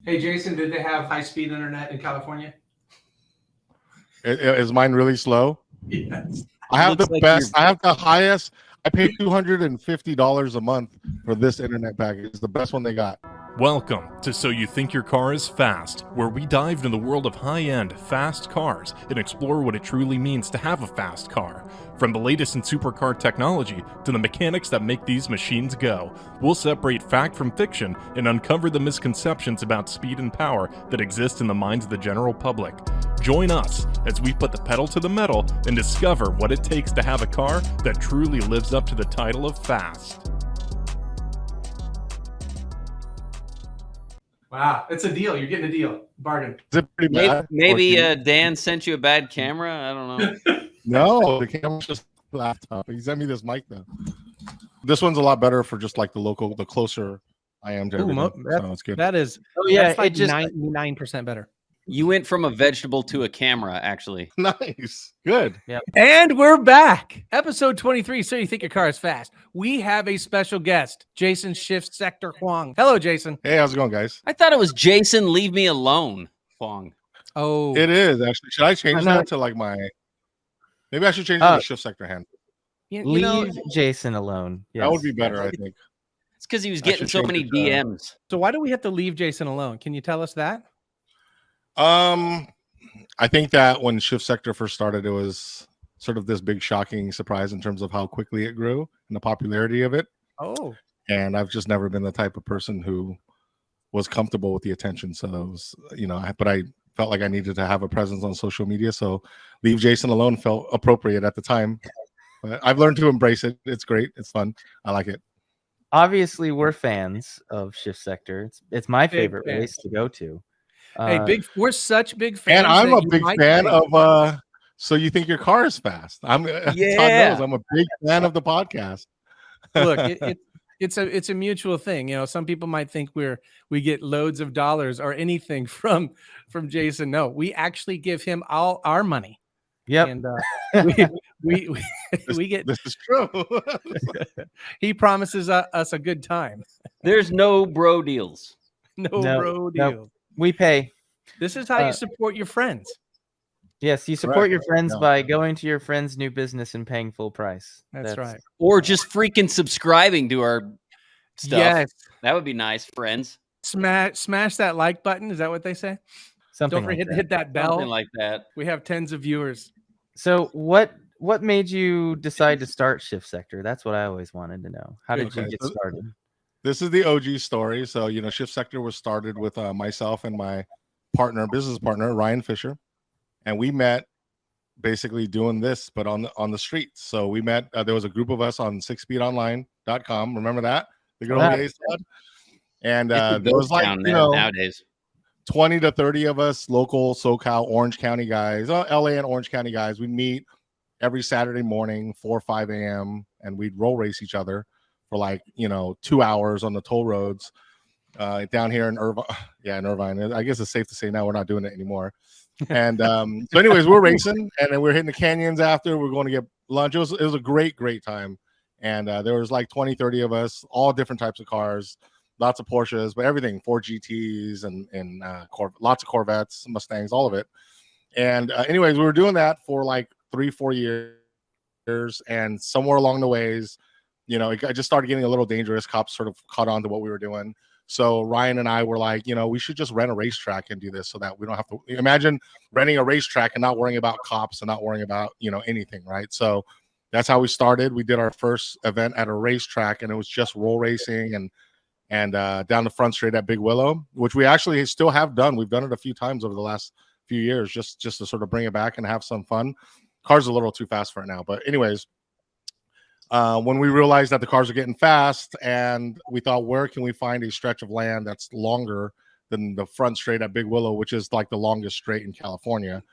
Hey, Jason, did they have high-speed internet in California? Is mine really slow? Yes. I have the best. I have the highest. I pay $250 a month for this internet package. It's the best one they got. Welcome to So You Think Your Car is Fast, where we dive into the world of high-end, fast cars and explore what it truly means to have a fast car. From the latest in supercar technology to the mechanics that make these machines go, we'll separate fact from fiction and uncover the misconceptions about speed and power that exist in the minds of the general public. Join us as we put the pedal to the metal and discover what it takes to have a car that truly lives up to the title of fast. Wow, it's a deal. You're getting a deal. Bargain. Is it pretty bad? Maybe Dan sent you a bad camera. I don't know. No, the camera's just a laptop. He sent me this mic though. This one's a lot better for just like the closer I am to everything. So it's good. That is, that's like 99% better. You went from a vegetable to a camera, actually. Nice. Good. Yeah. And we're back. Episode 23. So You Think Your Car is Fast. We have a special guest, Jason ShiftSector Huang. Hello, Jason. Hey, how's it going, guys? I thought it was Jason, leave me alone, Huang. Oh, it is actually. Should I change that to like my? Maybe I should change it to ShiftSector hand. Leave Jason alone. Yes. That would be better, I think. It's because he was getting so many DMs. So why do we have to leave Jason alone? Can you tell us that? I think that when ShiftSector first started, it was sort of this big shocking surprise in terms of how quickly it grew and the popularity of it. Oh. And I've just never been the type of person who was comfortable with the attention. So it was, but I felt like I needed to have a presence on social media. So leave Jason alone felt appropriate at the time. But I've learned to embrace it. It's great. It's fun. I like it. Obviously, we're fans of ShiftSector. It's my favorite race to go to. Hey, we're such big fans. And I'm a big fan of So You Think Your Car is Fast. Todd knows I'm a big fan of the podcast. Look, it's a mutual thing. Some people might think we get loads of dollars or anything from Jason. No, we actually give him all our money. Yep. And we get this is true. He promises us a good time. There's no bro deals. No bro deals. We pay. This is how you support your friends. Yes, you support your friends by going to your friend's new business and paying full price. That's right. Or just freaking subscribing to our stuff. Yes. That would be nice, friends. Smash that like button. Is that what they say? Something. Don't forget to hit that bell. Something like that. We have tens of viewers. So what made you decide to start ShiftSector? That's what I always wanted to know. How did you get started? This is the OG story. So, ShiftSector was started with myself and my business partner, Ryan Fisher. And we met basically doing this, but on the streets. So we met, there was a group of us on 6speedonline.com. Remember that? The good old days. And there was like, nowadays 20 to 30 of us, local SoCal, Orange County guys, LA and Orange County guys. We'd meet every Saturday morning, 4 or 5 a.m. and we'd roll race each other for like 2 hours on the toll roads down here in Irvine. Yeah, in Irvine. I guess it's safe to say now we're not doing it anymore. And so anyways, we're racing and then we're hitting the canyons after. We're going to get lunch. It was a great time. And there was like 20, 30 of us, all different types of cars, lots of Porsches, but everything, 4 GTs and lots of Corvettes, Mustangs, all of it. And anyways, we were doing that for like 3-4 years. And somewhere along the ways, it just started getting a little dangerous. Cops sort of caught on to what we were doing. So Ryan and I were like, we should just rent a racetrack and do this so that we don't have to imagine renting a racetrack and not worrying about cops and not worrying about, anything. Right. So that's how we started. We did our first event at a racetrack and it was just roll racing and down the front straight at Big Willow, which we actually still have done. We've done it a few times over the last few years, just to sort of bring it back and have some fun. Car's a little too fast for it now. But anyways, when we realized that the cars are getting fast and we thought, where can we find a stretch of land that's longer than the front straight at Big Willow, which is like the longest straight in California?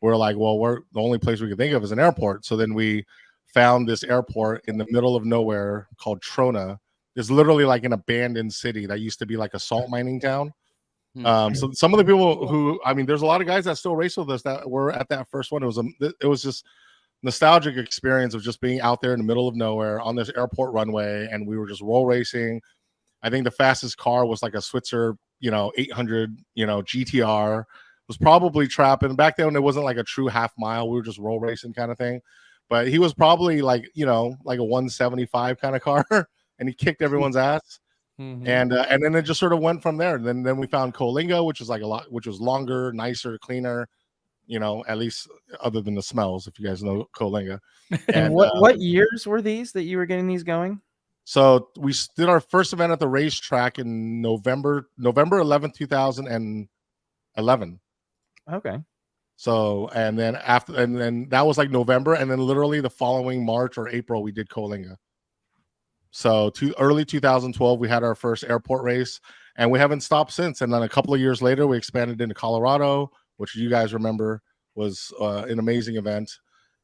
We're like, well, the only place we could think of is an airport. So then we found this airport in the middle of nowhere called Trona. It's literally like an abandoned city that used to be like a salt mining town. So some of the people there's a lot of guys that still race with us that were at that first one. It was just nostalgic experience of just being out there in the middle of nowhere on this airport runway, and we were just roll racing. I think the fastest car was like a Switzer 800, GTR was probably trapping. Back then, it wasn't like a true half mile. We were just roll racing kind of thing. But he was probably like a 175 kind of car, and he kicked everyone's ass. Mhm. And then it just sort of went from there. And then we found Coalinga, which was longer, nicer, cleaner. At least other than the smells, if you guys know Coalinga. And what years were these that you were getting these going? So we did our first event at the racetrack in November 11th, 2011. Okay. So and then that was like November, and then literally the following March or April we did Coalinga. So early 2012 we had our first airport race, and we haven't stopped since. And then a couple of years later we expanded into Colorado, which you guys remember was an amazing event.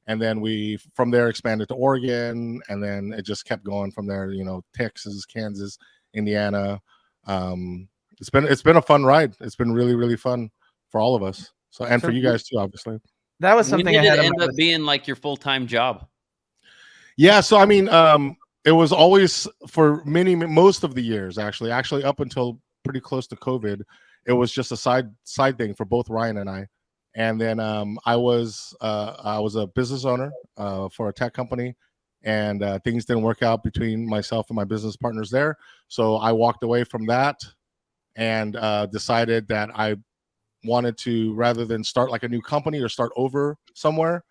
And then we from there expanded to Oregon, and then it just kept going from there. Texas, Kansas, Indiana. It's been a fun ride. It's been really, really fun for all of us. So for you guys too, obviously. That was When something did I had it on end my up list. being like your full-time job? Yeah, so I mean, it was always for most of the years actually up until pretty close to COVID, it was just a side thing for both Ryan and I. And then I was a business owner for a tech company, and things didn't work out between myself and my business partners there. So I walked away from that and decided that I wanted to, rather than start like a new company or start over somewhere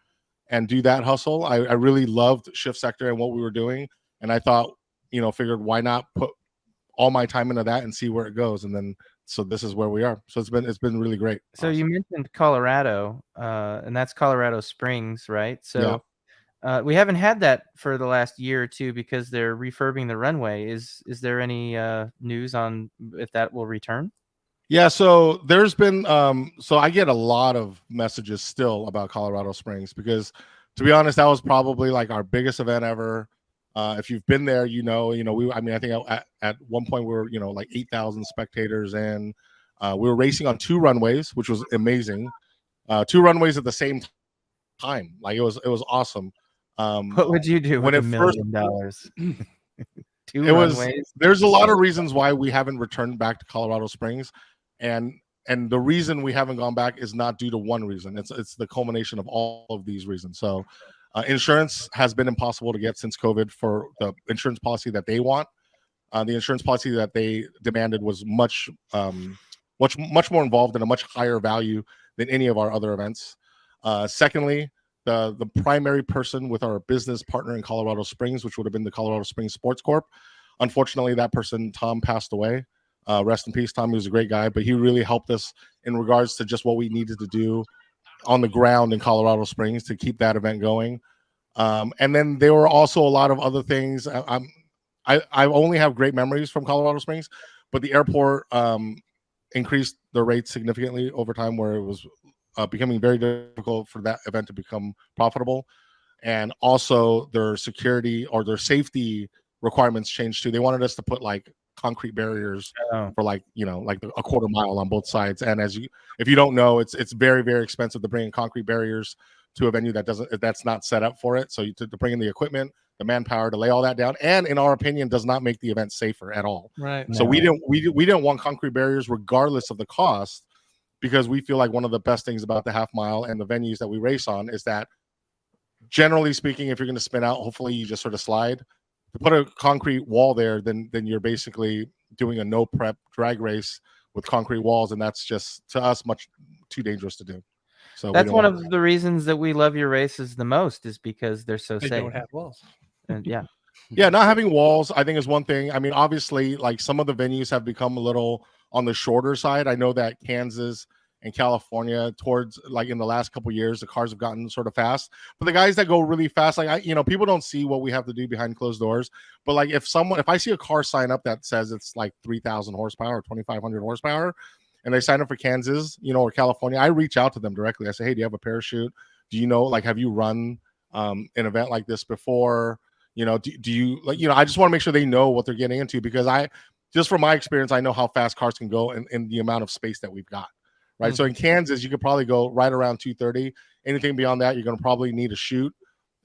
and do that hustle. I really loved ShiftSector and what we were doing, and I thought, figured why not put all my time into that and see where it goes. And then so this is where we are. So it's been really great. So you mentioned Colorado, and that's Colorado Springs, right? So we haven't had that for the last year or two because they're refurbing the runway. Is there any news on if that will return? Yeah, so there's been so I get a lot of messages still about Colorado Springs because, to be honest, that was probably like our biggest event ever. If you've been there, I think at one point we were like 8,000 spectators, and we were racing on 2 runways, which was amazing. 2 runways at the same time, like it was awesome. What would you do with $1 million? 2 runways. There's a lot of reasons why we haven't returned back to Colorado Springs, and the reason we haven't gone back is not due to one reason. It's the culmination of all of these reasons. So insurance has been impossible to get since COVID for the insurance policy that they want. The insurance policy that they demanded was much more involved and a much higher value than any of our other events. Secondly, the primary person with our business partner in Colorado Springs, which would have been the Colorado Springs Sports Corp. Unfortunately, that person, Tom, passed away. Rest in peace, Tom. He was a great guy, but he really helped us in regards to just what we needed to do on the ground in Colorado Springs to keep that event going. And then there were also a lot of other things. I only have great memories from Colorado Springs, but the airport increased the rates significantly over time, where it was becoming very difficult for that event to become profitable. And also their security or their safety requirements changed too. They wanted us to put like concrete barriers for like a quarter mile on both sides. And if you don't know, it's very, very expensive to bring in concrete barriers to a venue that's not set up for it. So to bring in the equipment, the manpower to lay all that down, and in our opinion, does not make the event safer at all. Right. So we didn't want concrete barriers regardless of the cost, because we feel like one of the best things about the half mile and the venues that we race on is that, generally speaking, if you're going to spin out, hopefully you just sort of slide. To put a concrete wall there, then you're basically doing a no prep drag race with concrete walls, and that's just, to us, much too dangerous to do. So that's one of the reasons that we love your races the most, is because they're so They safe. don't have walls. And yeah. Yeah, not having walls, I think, is one thing. I mean, obviously, like some of the venues have become a little on the shorter side. I know that Kansas and California, towards like in the last couple of years, the cars have gotten sort of fast. But the guys that go really fast, like people don't see what we have to do behind closed doors. But like if I see a car sign up that says it's like 3,000 horsepower or 2,500 horsepower, and they sign up for Kansas, or California, I reach out to them directly. I say, hey, do you have a parachute? Do you know, like, have you run an event like this before? Do you I just want to make sure they know what they're getting into, because just from my experience, I know how fast cars can go in the amount of space that we've got. Right. Mm-hmm. So in Kansas, you could probably go right around 230. Anything beyond that, you're going to probably need a chute,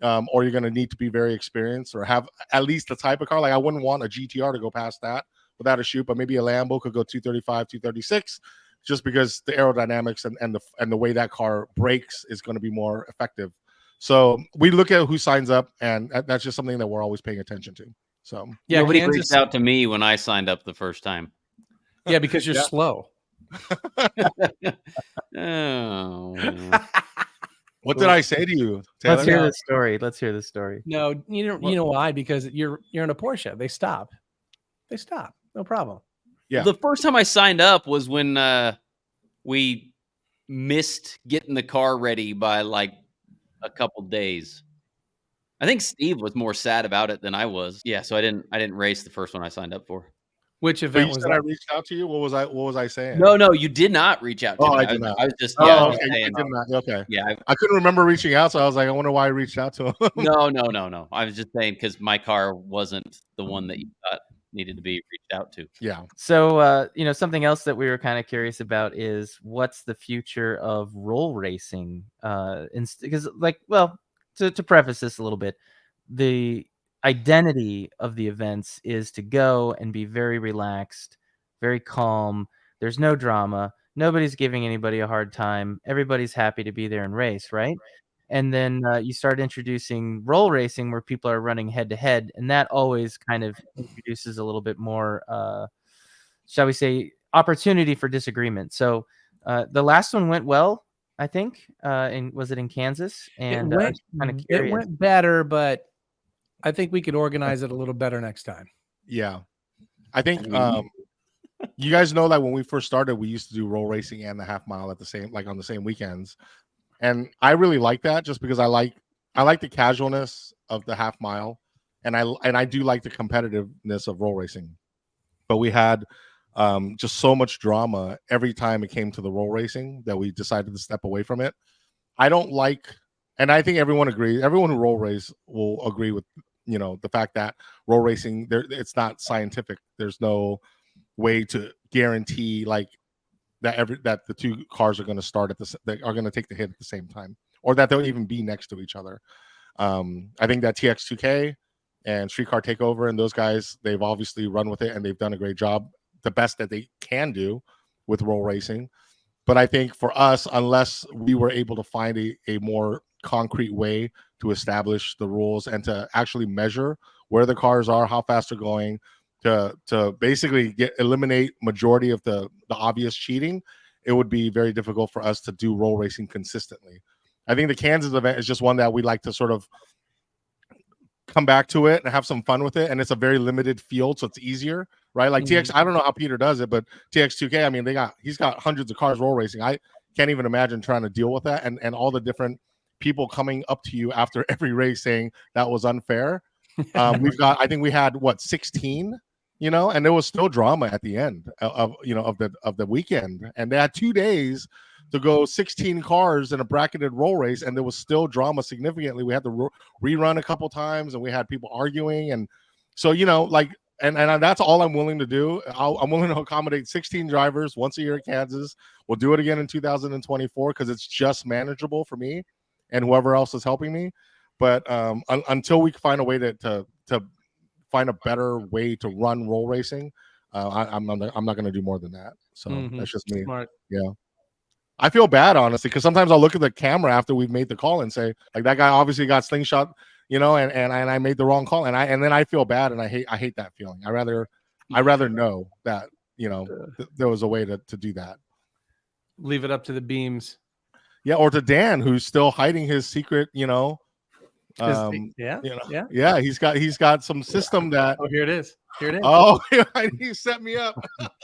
or you're going to need to be very experienced or have at least the type of car. Like I wouldn't want a GTR to go past that without a chute, but maybe a Lambo could go 235, 236, just because the aerodynamics and the way that car brakes is going to be more effective. So we look at who signs up, and that's just something that we're always paying attention to. So Yeah, Nobody Kansas. reached out to me when I signed up the first time. Yeah, because you're Yeah. slow. Oh. what did I say to you, Taylor? Let's hear this story. Let's hear this story. No, you know why? Because you're in a Porsche. They stop. No problem. Yeah. The first time I signed up was when we missed getting the car ready by like a couple days. I think Steve was more sad about it than I was. Yeah, so I didn't race the first one I signed up for. Which But event you was said I that? reached out to you. What was I saying? No, you did not reach out to Oh, me. I did not. I was just Oh, yeah, okay. just You saying, did not. Okay. yeah. I couldn't remember reaching out, so I was like, I wonder why I reached out to him. No. I was just saying because my car wasn't the one that you thought needed to be reached out to. Yeah. So, something else that we were kind of curious about is what's the future of roll racing? Because, to preface this a little bit, the identity of the events is to go and be very relaxed, very calm. There's no drama. Nobody's giving anybody a hard time. Everybody's happy to be there and race, right? And then you start introducing roll racing where people are running head to head, and that always kind of introduces a little bit more, shall we say, opportunity for disagreement. So the last one went well, I think. Was it in Kansas? And It went better, but I think we could organize it a little better next time. Yeah. I think you guys know that when we first started, we used to do roll racing and the half mile at the same, like on the same weekends. And I really like that just because I like the casualness of the half mile, and I do like the competitiveness of roll racing. But we had just so much drama every time it came to the roll racing that we decided to step away from it. I don't like, and I think everyone agrees. Everyone who roll race will agree with the fact that roll racing it's not scientific. There's no way to guarantee like that the two cars are going to start they are going to take the hit at the same time, or that they'll even be next to each other. I think that TX2K and Streetcar Takeover and those guys, they've obviously run with it and they've done a great job, the best that they can do with roll racing. But I think for us, unless we were able to find a more concrete way to establish the rules and to actually measure where the cars are, how fast they're going, to basically eliminate majority of the obvious cheating, it would be very difficult for us to do roll racing consistently. I think the Kansas event is just one that we like to sort of come back to it and have some fun with it, and it's a very limited field, so it's easier, right? Like TX, I don't know how Peter does it, but TX2K, I mean, he's got hundreds of cars roll racing. I can't even imagine trying to deal with that, and all the different people coming up to you after every race saying that was unfair. I think we had 16, and there was still drama at the end of the weekend, and they had 2 days to go 16 cars in a bracketed roll race, and there was still drama significantly. We had to rerun a couple times, and we had people arguing, and so and that's all I'm willing to do. I'm willing to accommodate 16 drivers once a year at Kansas. We'll do it again in 2024 because it's just manageable for me and whoever else is helping me. But until we find a way to find a better way to run roll racing, I'm not going to do more than that. So that's just me. Smart. Yeah. I feel bad, honestly, because sometimes I'll look at the camera after we've made the call and say, like, that guy obviously got slingshot, and I made the wrong call, and then I feel bad, and I hate that feeling. I rather know that there was a way to do that. Leave it up to the beams. Yeah, or to Dan, who's still hiding his secret. Yeah. He's got some system that. Oh, here it is. Oh, he set me up.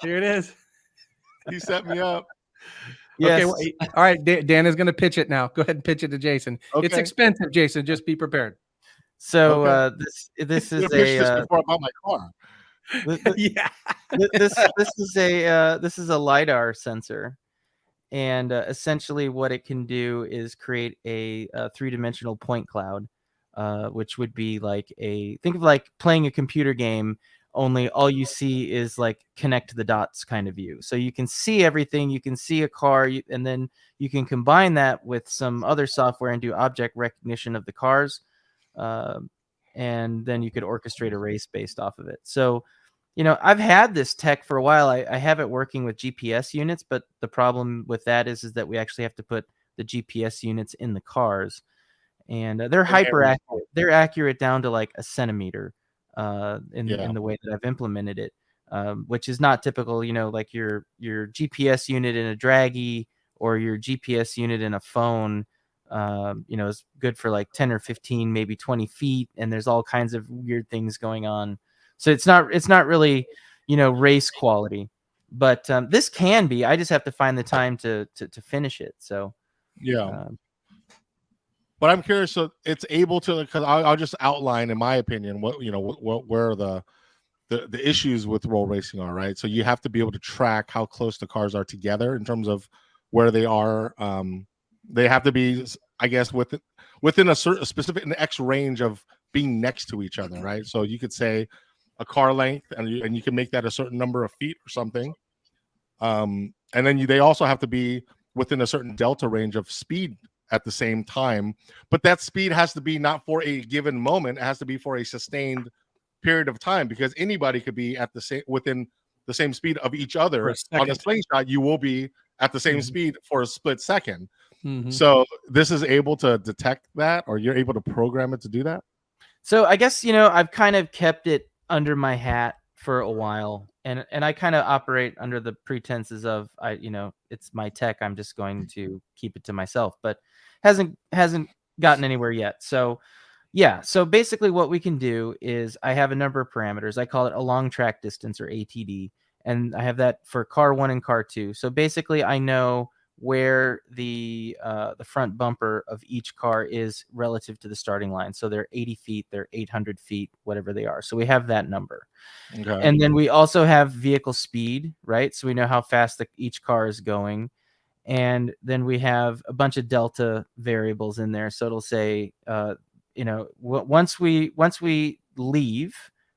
Here it is. He set me up. Yes. Okay, well, all right. Dan is going to pitch it now. Go ahead and pitch it to Jason. Okay. It's expensive, Jason. Just be prepared. So Okay. this is before I bought my car. Yeah. This is a LiDAR sensor, and essentially what it can do is create a three-dimensional point cloud, which would be think of like playing a computer game, only all you see is like connect the dots kind of view. So you can see everything, you can see a car, and then you can combine that with some other software and do object recognition of the cars, and then you could orchestrate a race based off of it. So I've had this tech for a while. I have it working with GPS units, but the problem with that is that we actually have to put the GPS units in the cars, and they're hyper accurate. They're accurate down to like a centimeter in the way that I've implemented it, which is not typical. Like your GPS unit in a draggy or your GPS unit in a phone. Is good for like 10 or 15, maybe 20 feet, and there's all kinds of weird things going on. So it's not really, race quality, but this can be. I just have to find the time to finish it. So but I'm curious. So it's able to, because I'll just outline, in my opinion, what where the issues with roll racing are, right? So you have to be able to track how close the cars are together in terms of where they are. They have to be, I guess, within a certain specific X range of being next to each other, right? So you could say a car length, and you can make that a certain number of feet or something. And then they also have to be within a certain delta range of speed at the same time. But that speed has to be not for a given moment; it has to be for a sustained period of time, because anybody could be at within the same speed of each other. On a slingshot, you will be at the same speed for a split second. So this is able to detect that, or you're able to program it to do that. So I guess I've kind of kept it under my hat for a while, and I kind of operate under the pretenses of it's my tech. I'm just going to keep it to myself, but hasn't gotten anywhere yet. So yeah, so basically what we can do is I have a number of parameters. I call it a long track distance, or ATD, and I have that for car 1 and car 2. So basically I know where the front bumper of each car is relative to the starting line. So they're 80 feet, they're 800 feet, whatever they are. So we have that number. Okay. And then we also have vehicle speed, right? So we know how fast each car is going. And then we have a bunch of delta variables in there. So it'll say, once we leave,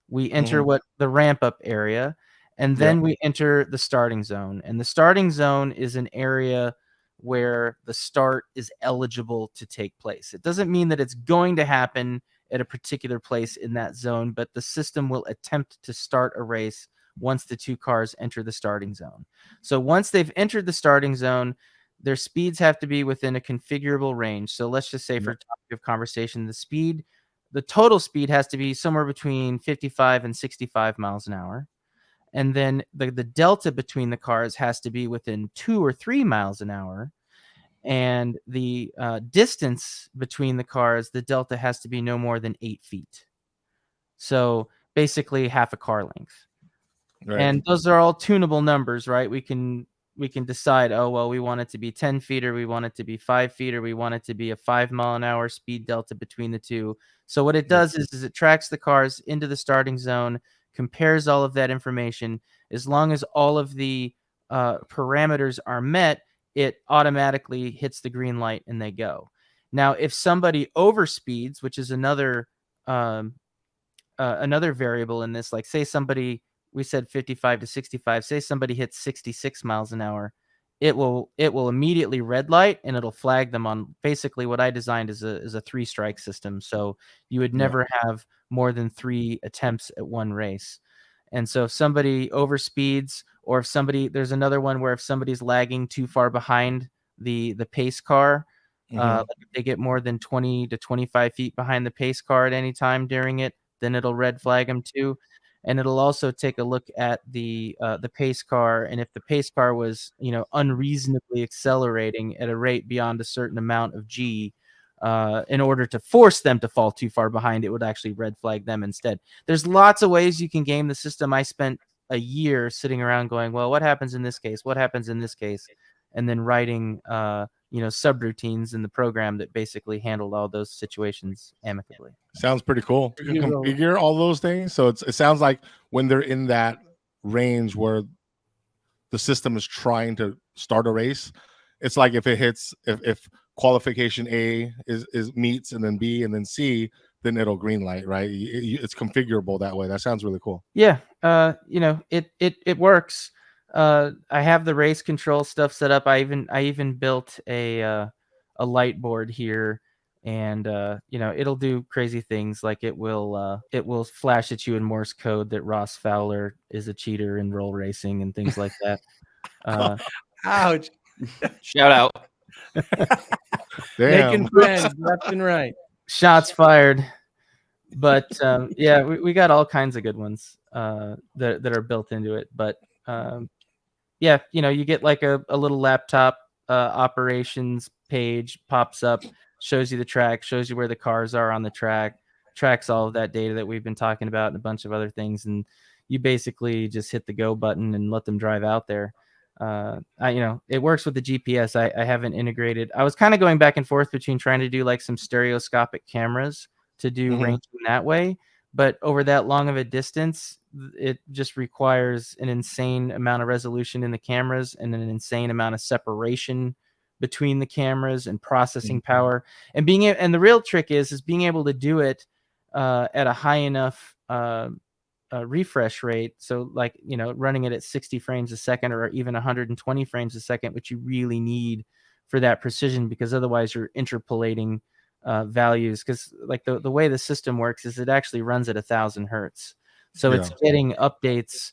we enter what the ramp up area, and then we enter the starting zone. And the starting zone is an area where the start is eligible to take place. It doesn't mean that it's going to happen at a particular place in that zone, but the system will attempt to start a race once the two cars enter the starting zone. So once they've entered the starting zone, their speeds have to be within a configurable range. So let's just say, for topic of conversation, the total speed has to be somewhere between 55 and 65 miles an hour. And then the delta between the cars has to be within 2 or 3 miles an hour. And the distance between the cars, the delta has to be no more than 8 feet. So basically half a car length. Right. And those are all tunable numbers, right? We can decide, we want it to be 10 feet, or we want it to be 5 feet, or we want it to be a 5 mile an hour speed delta between the two. So what it does is it tracks the cars into the starting zone, compares all of that information. As long as all of the parameters are met, it automatically hits the green light and they go. Now, if somebody overspeeds, which is another variable in this, like say somebody, we said 55 to 65, say somebody hits 66 miles an hour, it will immediately red light, and it'll flag them on basically what I designed is a 3-strike system. So you would never have more than 3 attempts at one race. And so if somebody overspeeds, or if there's another one where if somebody's lagging too far behind the pace car, like if they get more than 20 to 25 feet behind the pace car at any time during it, then it'll red flag them too. And it'll also take a look at the pace car, and if the pace car was unreasonably accelerating at a rate beyond a certain amount of G, in order to force them to fall too far behind, it would actually red flag them instead. There's lots of ways you can game the system. I spent a year sitting around going, well, what happens in this case? What happens in this case? And then writing subroutines in the program that basically handled all those situations amicably. Sounds pretty cool. You can configure all those things. So it sounds like when they're in that range where the system is trying to start a race, it's like if it hits, if qualification A is meets, and then B and then C, then it'll green light, right? It's configurable that way. That sounds really cool. Yeah. It works. I have the race control stuff set up. I even built a light board here and it'll do crazy things, like it will flash at you in Morse code that Ross Fowler is a cheater in roll racing and things like that. Ouch. Shout out. Making Damn. friends left and right. Shots fired. But yeah, we got all kinds of good ones that are built into it. But yeah, you get like a little laptop operations page pops up, shows you the track, shows you where the cars are on the track, tracks all of that data that we've been talking about and a bunch of other things. And you basically just hit the go button and let them drive out there. It works with the GPS. I haven't integrated. I was kind of going back and forth between trying to do like some stereoscopic cameras to do ranging that way, but over that long of a distance, it just requires an insane amount of resolution in the cameras and an insane amount of separation between the cameras and processing power. And and the real trick is being able to do it at a high enough refresh rate. So like, running it at 60 frames a second or even 120 frames a second, which you really need for that precision, because otherwise you're interpolating values. Because like the way the system works is it actually runs at 1,000 hertz. So it's getting updates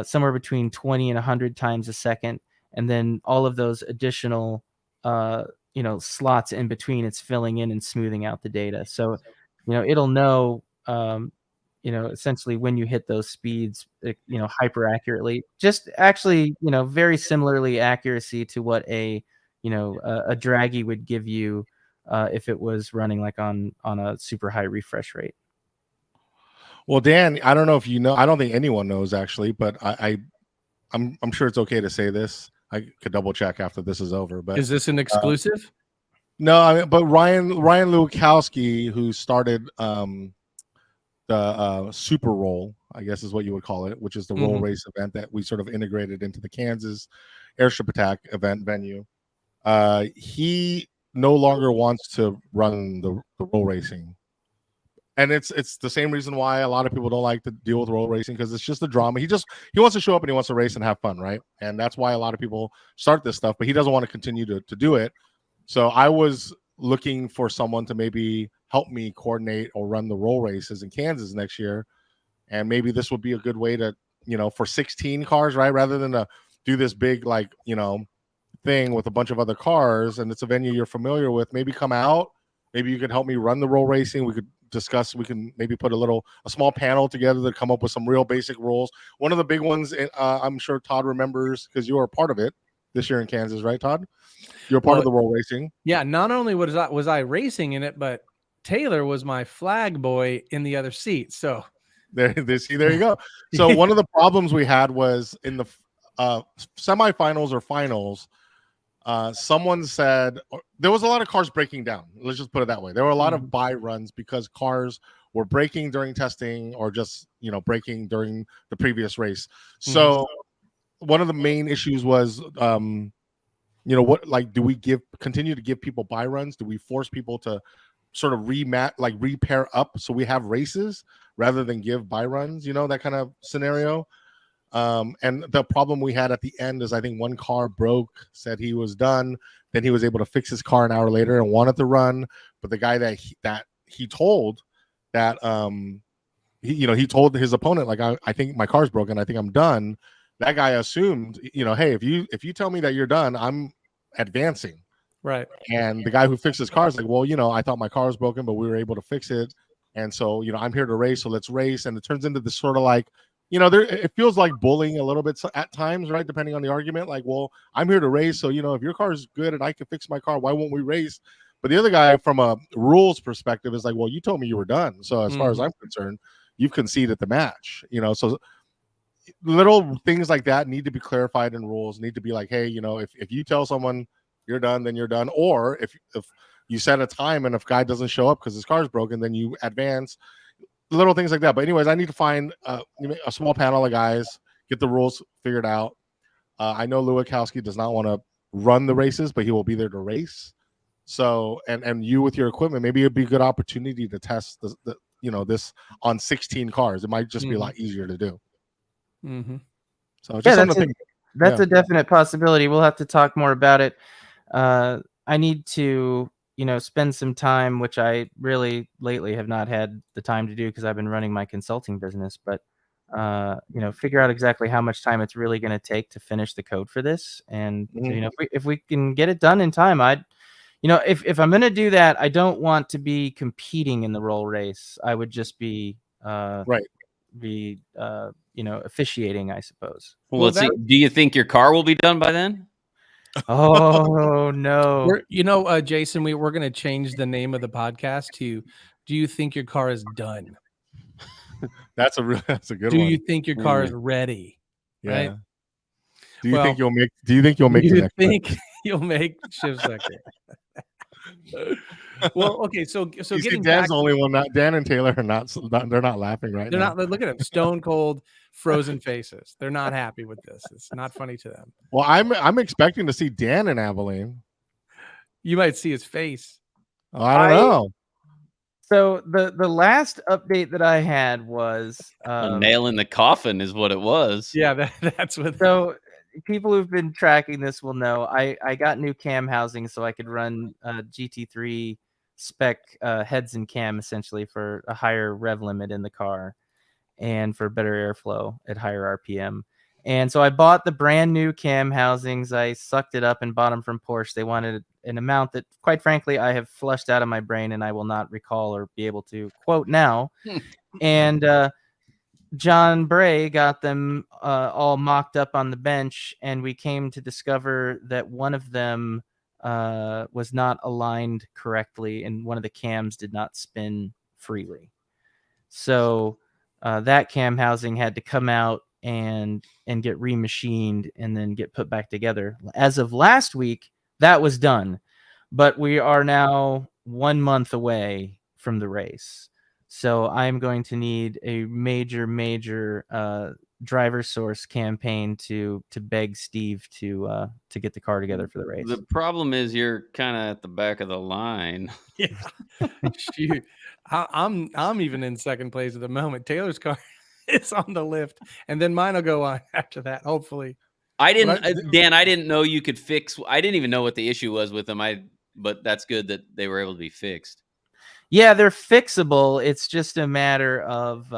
somewhere between 20 and 100 times a second. And then all of those additional, slots in between, it's filling in and smoothing out the data. So, it'll know, essentially when you hit those speeds, hyper accurately, just actually, very similarly accuracy to what a draggy would give you if it was running like on a super high refresh rate. Well, Dan, I don't know if you know. I don't think anyone knows actually, but I'm sure it's okay to say this. I could double check after this is over. But is this an exclusive? No, but Ryan Lewikowski, who started the Super Roll, I guess is what you would call it, which is the roll race event that we sort of integrated into the Kansas Airship Attack event venue. He no longer wants to run the roll racing. And it's the same reason why a lot of people don't like to deal with roll racing, because it's just the drama. He wants to show up and he wants to race and have fun, right? And that's why a lot of people start this stuff, but he doesn't want to continue to do it. So I was looking for someone to maybe help me coordinate or run the roll races in Kansas next year. And maybe this would be a good way to, for 16 cars, right? Rather than to do this big, thing with a bunch of other cars, and it's a venue you're familiar with, maybe come out. Maybe you could help me run the roll racing. We could discuss, we can maybe put a small panel together to come up with some real basic rules. One of the big ones, I'm sure Todd remembers, because you were a part of it this year in Kansas, right, Todd? You're part of the roll racing. Yeah, not only was I racing in it, but Taylor was my flag boy in the other seat. So there you go. So one of the problems we had was in the semifinals or finals, someone said there was a lot of cars breaking down. Let's just put it that way. There were a lot of buy runs because cars were breaking during testing or just, breaking during the previous race. So one of the main issues was, do we continue to give people buy runs? Do we force people to sort of repair up so we have races rather than give buy runs, that kind of scenario? And the problem we had at the end is I think one car broke, said he was done. Then he was able to fix his car an hour later and wanted to run. But the guy that he told that, he told his opponent, like, I think my car's broken. I think I'm done. That guy assumed, hey, if you tell me that you're done, I'm advancing. Right. And the guy who fixed his car is like, well, I thought my car was broken, but we were able to fix it. And so, I'm here to race. So let's race. And it turns into this sort of like, it feels like bullying a little bit at times, right? Depending on the argument, like, well, I'm here to race. So, if your car is good and I can fix my car, why won't we race? But the other guy, from a rules perspective, is like, well, you told me you were done. So as far as I'm concerned, you've conceded the match, so little things like that need to be clarified in rules, need to be like, hey, if you tell someone you're done, then you're done. Or if you set a time and if guy doesn't show up because his car is broken, then you advance. Little things like that. But anyways, I need to find a small panel of guys, get the rules figured out. I know Lewikowski does not want to run the races, but he will be there to race. So, and you with your equipment, maybe it'd be a good opportunity to test this on 16 cars. It might just be a lot easier to do. So just that's a definite possibility. We'll have to talk more about it. I need to, spend some time, which I really lately have not had the time to do because I've been running my consulting business, but figure out exactly how much time it's really going to take to finish the code for this. And if we can get it done in time, if I'm going to do that, I don't want to be competing in the roll race. I would just be officiating, I suppose. Well, do you think your car will be done by then? Oh no! Jason, we're going to change the name of the podcast to "Do you think your car is done?" That's a good one. Do you think your car is ready? Yeah. Right? Do you think you'll make? Do you think you'll make the next? You'll make ShiftSector? Well, okay, so getting Dan's back, the only one. Dan and Taylor are not. They're not laughing right they're now. not. Look at them, stone cold, frozen faces. They're not happy with this. It's not funny to them. Well, I'm expecting to see Dan in Abilene. You might see his face. Oh, I don't know. So the last update that I had was a nail in the coffin is what it was. Yeah, that's what. So people who've been tracking this will know I got new cam housing so I could run GT3 spec heads and cam essentially for a higher rev limit in the car and for better airflow at higher RPM. And so I bought the brand new cam housings. I sucked it up and bought them from Porsche. They wanted an amount that, quite frankly, I have flushed out of my brain and I will not recall or be able to quote now. And John Bray got them all mocked up on the bench, and we came to discover that one of them was not aligned correctly, and one of the cams did not spin freely. So that cam housing had to come out and get remachined and then get put back together. As of last week, that was done, but we are now 1 month away from the race. So I'm going to need a major driver source campaign to beg Steve to get the car together for the race. The problem is you're kind of at the back of the line. Yeah, shoot, I'm even in second place at the moment. Taylor's car is on the lift, and then mine will go on after that. Hopefully, Dan, I didn't know you could fix. I didn't even know what the issue was with them. But that's good that they were able to be fixed. Yeah, they're fixable. It's just a matter of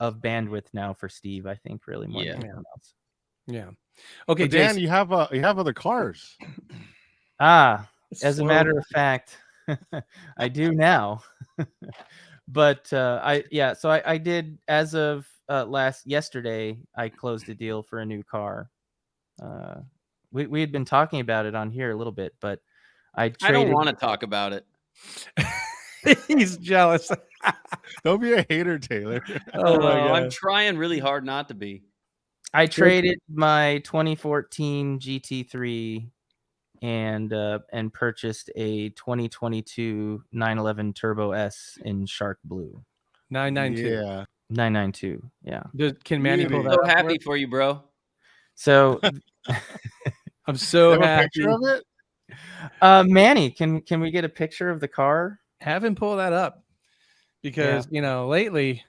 bandwidth now for Steve, I think, really more than anything else. Yeah. Okay, Dan, Jason. you have other cars. As a matter of fact, I do now. But so I did, as of yesterday, I closed a deal for a new car. We had been talking about it on here a little bit, but I don't want to talk about it. He's jealous. Don't be a hater, Taylor. Oh my God. I'm trying really hard not to be. I traded my 2014 GT3 and purchased a 2022 911 Turbo S in Shark Blue. 992. Yeah. 992. Yeah. Can Manny pull that So up happy for you, bro. So I'm so You have a happy. picture of it? Manny, can we get a picture of the car? Have him pull that up, because lately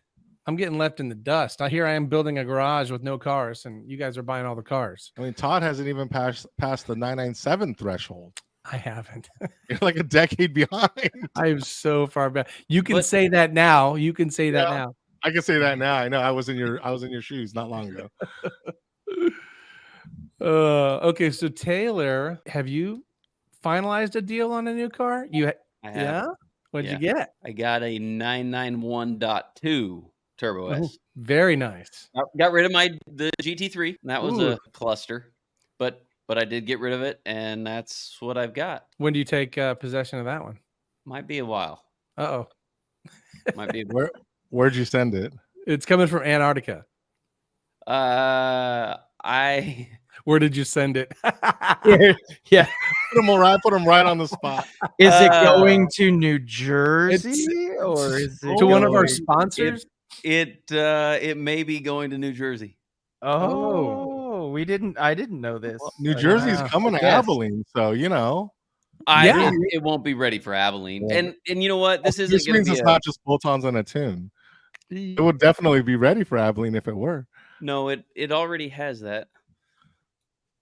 I'm getting left in the dust. Here I am building a garage with no cars, and you guys are buying all the cars. I mean, Todd hasn't even passed the 997 threshold. I haven't. You're like a decade behind. I am so far back. You can say that now. You can say that now. I can say that now. I know I was in your shoes not long ago. Okay, so Taylor, have you finalized a deal on a new car? Yeah? What'd you get? I got a 991.2 Turbo S. Very nice. I got rid of the GT3. That was a cluster, but I did get rid of it, and that's what I've got. When do you take possession of that one? Might be a while. Uh-oh. Might be. Where'd you send it? It's coming from Antarctica. Where did you send it? Yeah. Put them right on the spot. Is it going to New Jersey or is it to one of our sponsors? It may be going to New Jersey. Oh, I didn't know this. Well, New Jersey's coming to Abilene, so it won't be ready for Abilene. Yeah. And you know what? This means it's not just bolt-ons and a tune. It would definitely be ready for Abilene if it were. No, it already has that.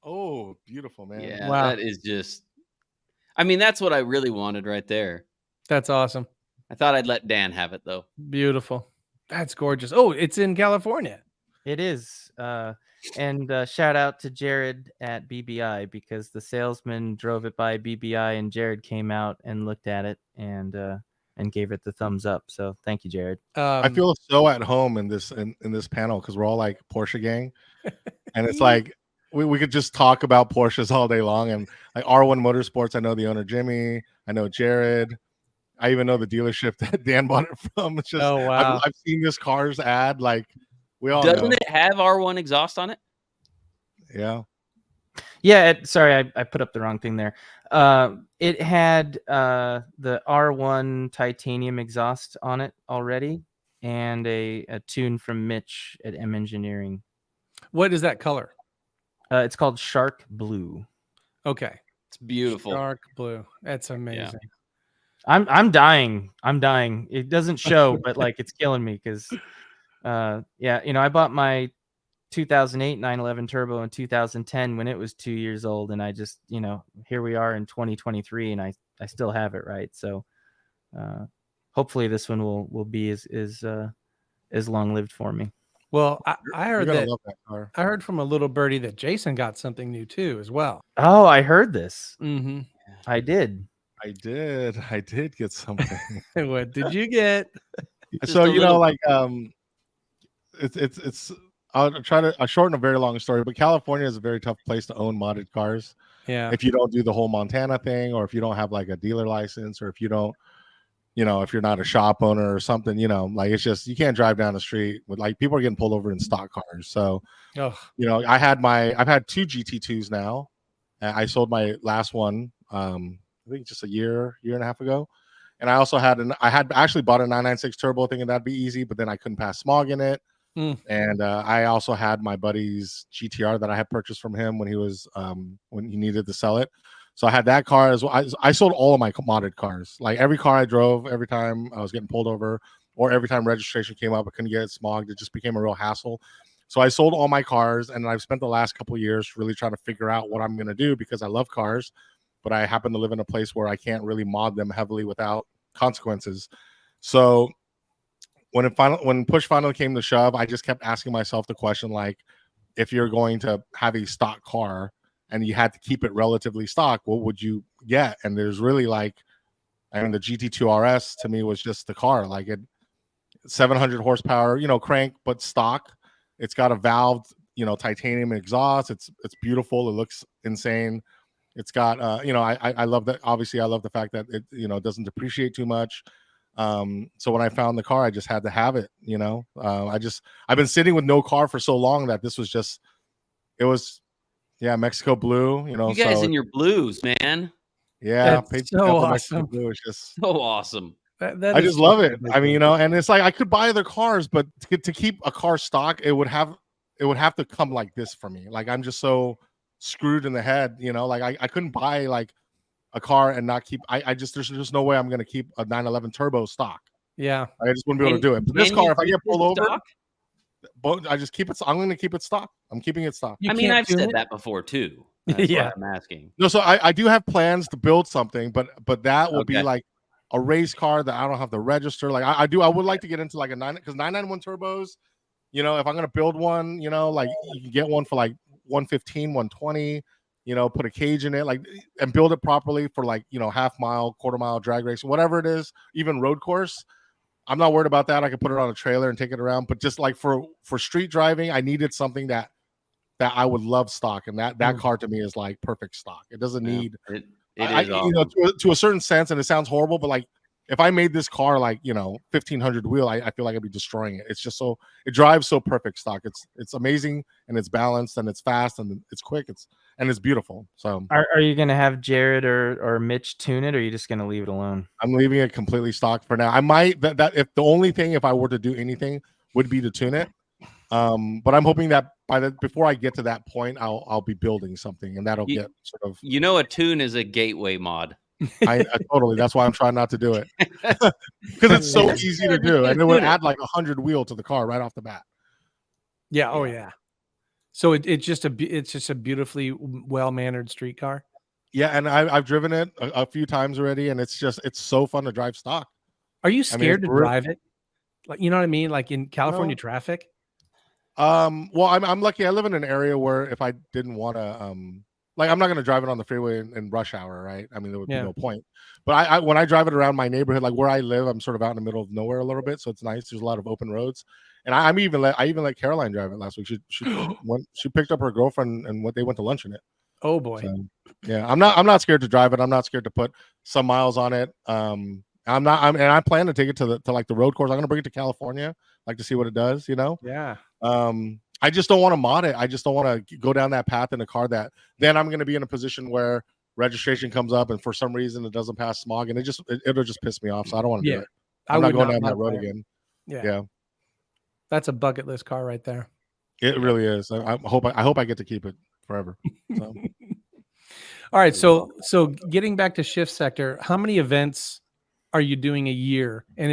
Oh, beautiful, man. Yeah, wow. That is just. I mean, that's what I really wanted right there. That's awesome. I thought I'd let Dan have it though. Beautiful. That's gorgeous. Oh, it's in California. It is. And shout out to Jared at BBI, because the salesman drove it by BBI and Jared came out and looked at it and gave it the thumbs up. So thank you, Jared. I feel so at home in this panel because we're all like Porsche gang, and it's like we could just talk about Porsches all day long. And like R1 Motorsports, I know the owner Jimmy, I know Jared, I even know the dealership that Dan bought it from. It's just, Oh, wow. I've seen this car's ad, like we all Doesn't know. it have R1 exhaust on it? Yeah. Yeah, sorry, I put up the wrong thing there. It had the R1 titanium exhaust on it already, and a tune from Mitch at M Engineering. What is that color? It's called Shark Blue. Okay. It's beautiful. Dark blue. That's amazing. I'm dying. It doesn't show, but like it's killing me because I bought my 2008 911 turbo in 2010 when it was 2 years old, and I just, here we are in 2023 and I still have it, right? So hopefully this one will be as long lived for me. Well, I heard You're gonna that. love that car. I heard from a little birdie that Jason got something new too, as well. Oh, I heard this. Mm-hmm. I did. I did get something. What did you get? So a little- like it's I'll try to shorten a very long story, but California is a very tough place to own modded cars. Yeah. If you don't do the whole Montana thing, or if you don't have like a dealer license, or if you don't, if you're not a shop owner or something, like it's just, you can't drive down the street with, like, people are getting pulled over in stock cars. So, Oh, I've had 2 GT2s now. I sold my last one, I think just a year and a half ago. And I also had actually bought a 996 turbo thinking that'd be easy, but then I couldn't pass smog in it. And I also had my buddy's GTR that I had purchased from him when he was when he needed to sell it. So I had that car as well. I sold all of my modded cars. Like every car I drove, every time I was getting pulled over, or every time registration came up, I couldn't get it smogged. It just became a real hassle. So I sold all my cars, and I've spent the last couple of years really trying to figure out what I'm going to do, because I love cars, but I happen to live in a place where I can't really mod them heavily without consequences. So when push finally came to shove, I just kept asking myself the question, like, if you're going to have a stock car and you had to keep it relatively stock, what would you get? And there's really the GT2RS to me was just the car. Like, it 700 horsepower, crank, but stock. It's got a valved, titanium exhaust. It's beautiful. It looks insane. It's got I love that. Obviously, I love the fact that it doesn't depreciate too much. So when I found the car, I just had to have it. I've been sitting with no car for so long that this was just, it was, Mexico blue. You guys in your blues, man. Yeah, That's so awesome. blue is just So awesome. That I is just love it. I mean, and it's like I could buy other cars, but to keep a car stock, it would have to come like this for me. Like, I'm just so screwed in the head, like I couldn't buy like a car and not keep. There's just no way I'm gonna keep a 911 turbo stock. Yeah, I just wouldn't be able to do it. But this Can car, you if I get keep pulled it over, stock? but I just keep it. I'm gonna keep it stock. I'm keeping it stock. You I mean, can't I've tune said it? that before too. That's Yeah. what I'm asking. No, so I do have plans to build something, but that will be Okay. like a race car that I don't have to register. Like I would like to get into like a 991 turbos. If I'm gonna build one, like you can get one for like 115, 120. Put a cage in it, like, and build it properly for like half mile, quarter mile drag race, whatever it is, even road course. I'm not worried about that. I can put it on a trailer and take it around. But just like for street driving, I needed something that I would love stock, and that car to me is like perfect stock. It doesn't need It is awesome. to a certain sense, and it sounds horrible, but like if I made this car like 1500 wheel, I feel like I'd be destroying it. It's just it drives so perfect stock. It's amazing, and it's balanced, and it's fast, and it's quick. It's beautiful. So Are you gonna have Jared or Mitch tune it, or are you just gonna leave it alone? I'm leaving it completely stock for now. I might that if the only thing, if I were to do anything, would be to tune it. But I'm hoping that before I get to that point, I'll be building something, and that'll get sort of. A tune is a gateway mod. I totally. That's why I'm trying not to do it, because it's so easy to do, and it would add like 100 wheel to the car right off the bat. yeah. Oh yeah. So it's just a beautifully well mannered street car. Yeah, and I've driven it a few times already, and it's so fun to drive stock. Are you I mean, scared it's to drive it? Like, you know what I mean? Like in California No. traffic? Well, I'm lucky. I live in an area where if I didn't want to, like, I'm not going to drive it on the freeway in rush hour, right? I mean, there would be Yeah. no point. But I when I drive it around my neighborhood, like where I live, I'm sort of out in the middle of nowhere a little bit, so it's nice. There's a lot of open roads, and I even let Caroline drive it last week. She picked up her girlfriend and they went to lunch in it. Oh boy. So, yeah, I'm not scared to drive it. I'm not scared to put some miles on it. And I plan to take it to like the road course. I'm gonna bring it to California, like to see what it does. Yeah. I just don't want to mod it. I just don't want to go down that path in a car that then I'm going to be in a position where registration comes up and for some reason it doesn't pass smog, and it'll just piss me off. So I don't want to do it. I'm not going down that road again. Yeah. That's a bucket list car right there. It really is. I hope I get to keep it forever. So. All right. So getting back to ShiftSector, how many events are you doing a year? And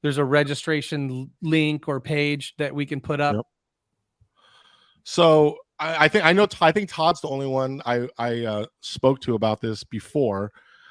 there's a registration link or page that we can put up? Yep. So I think Todd's the only one I spoke to about this before.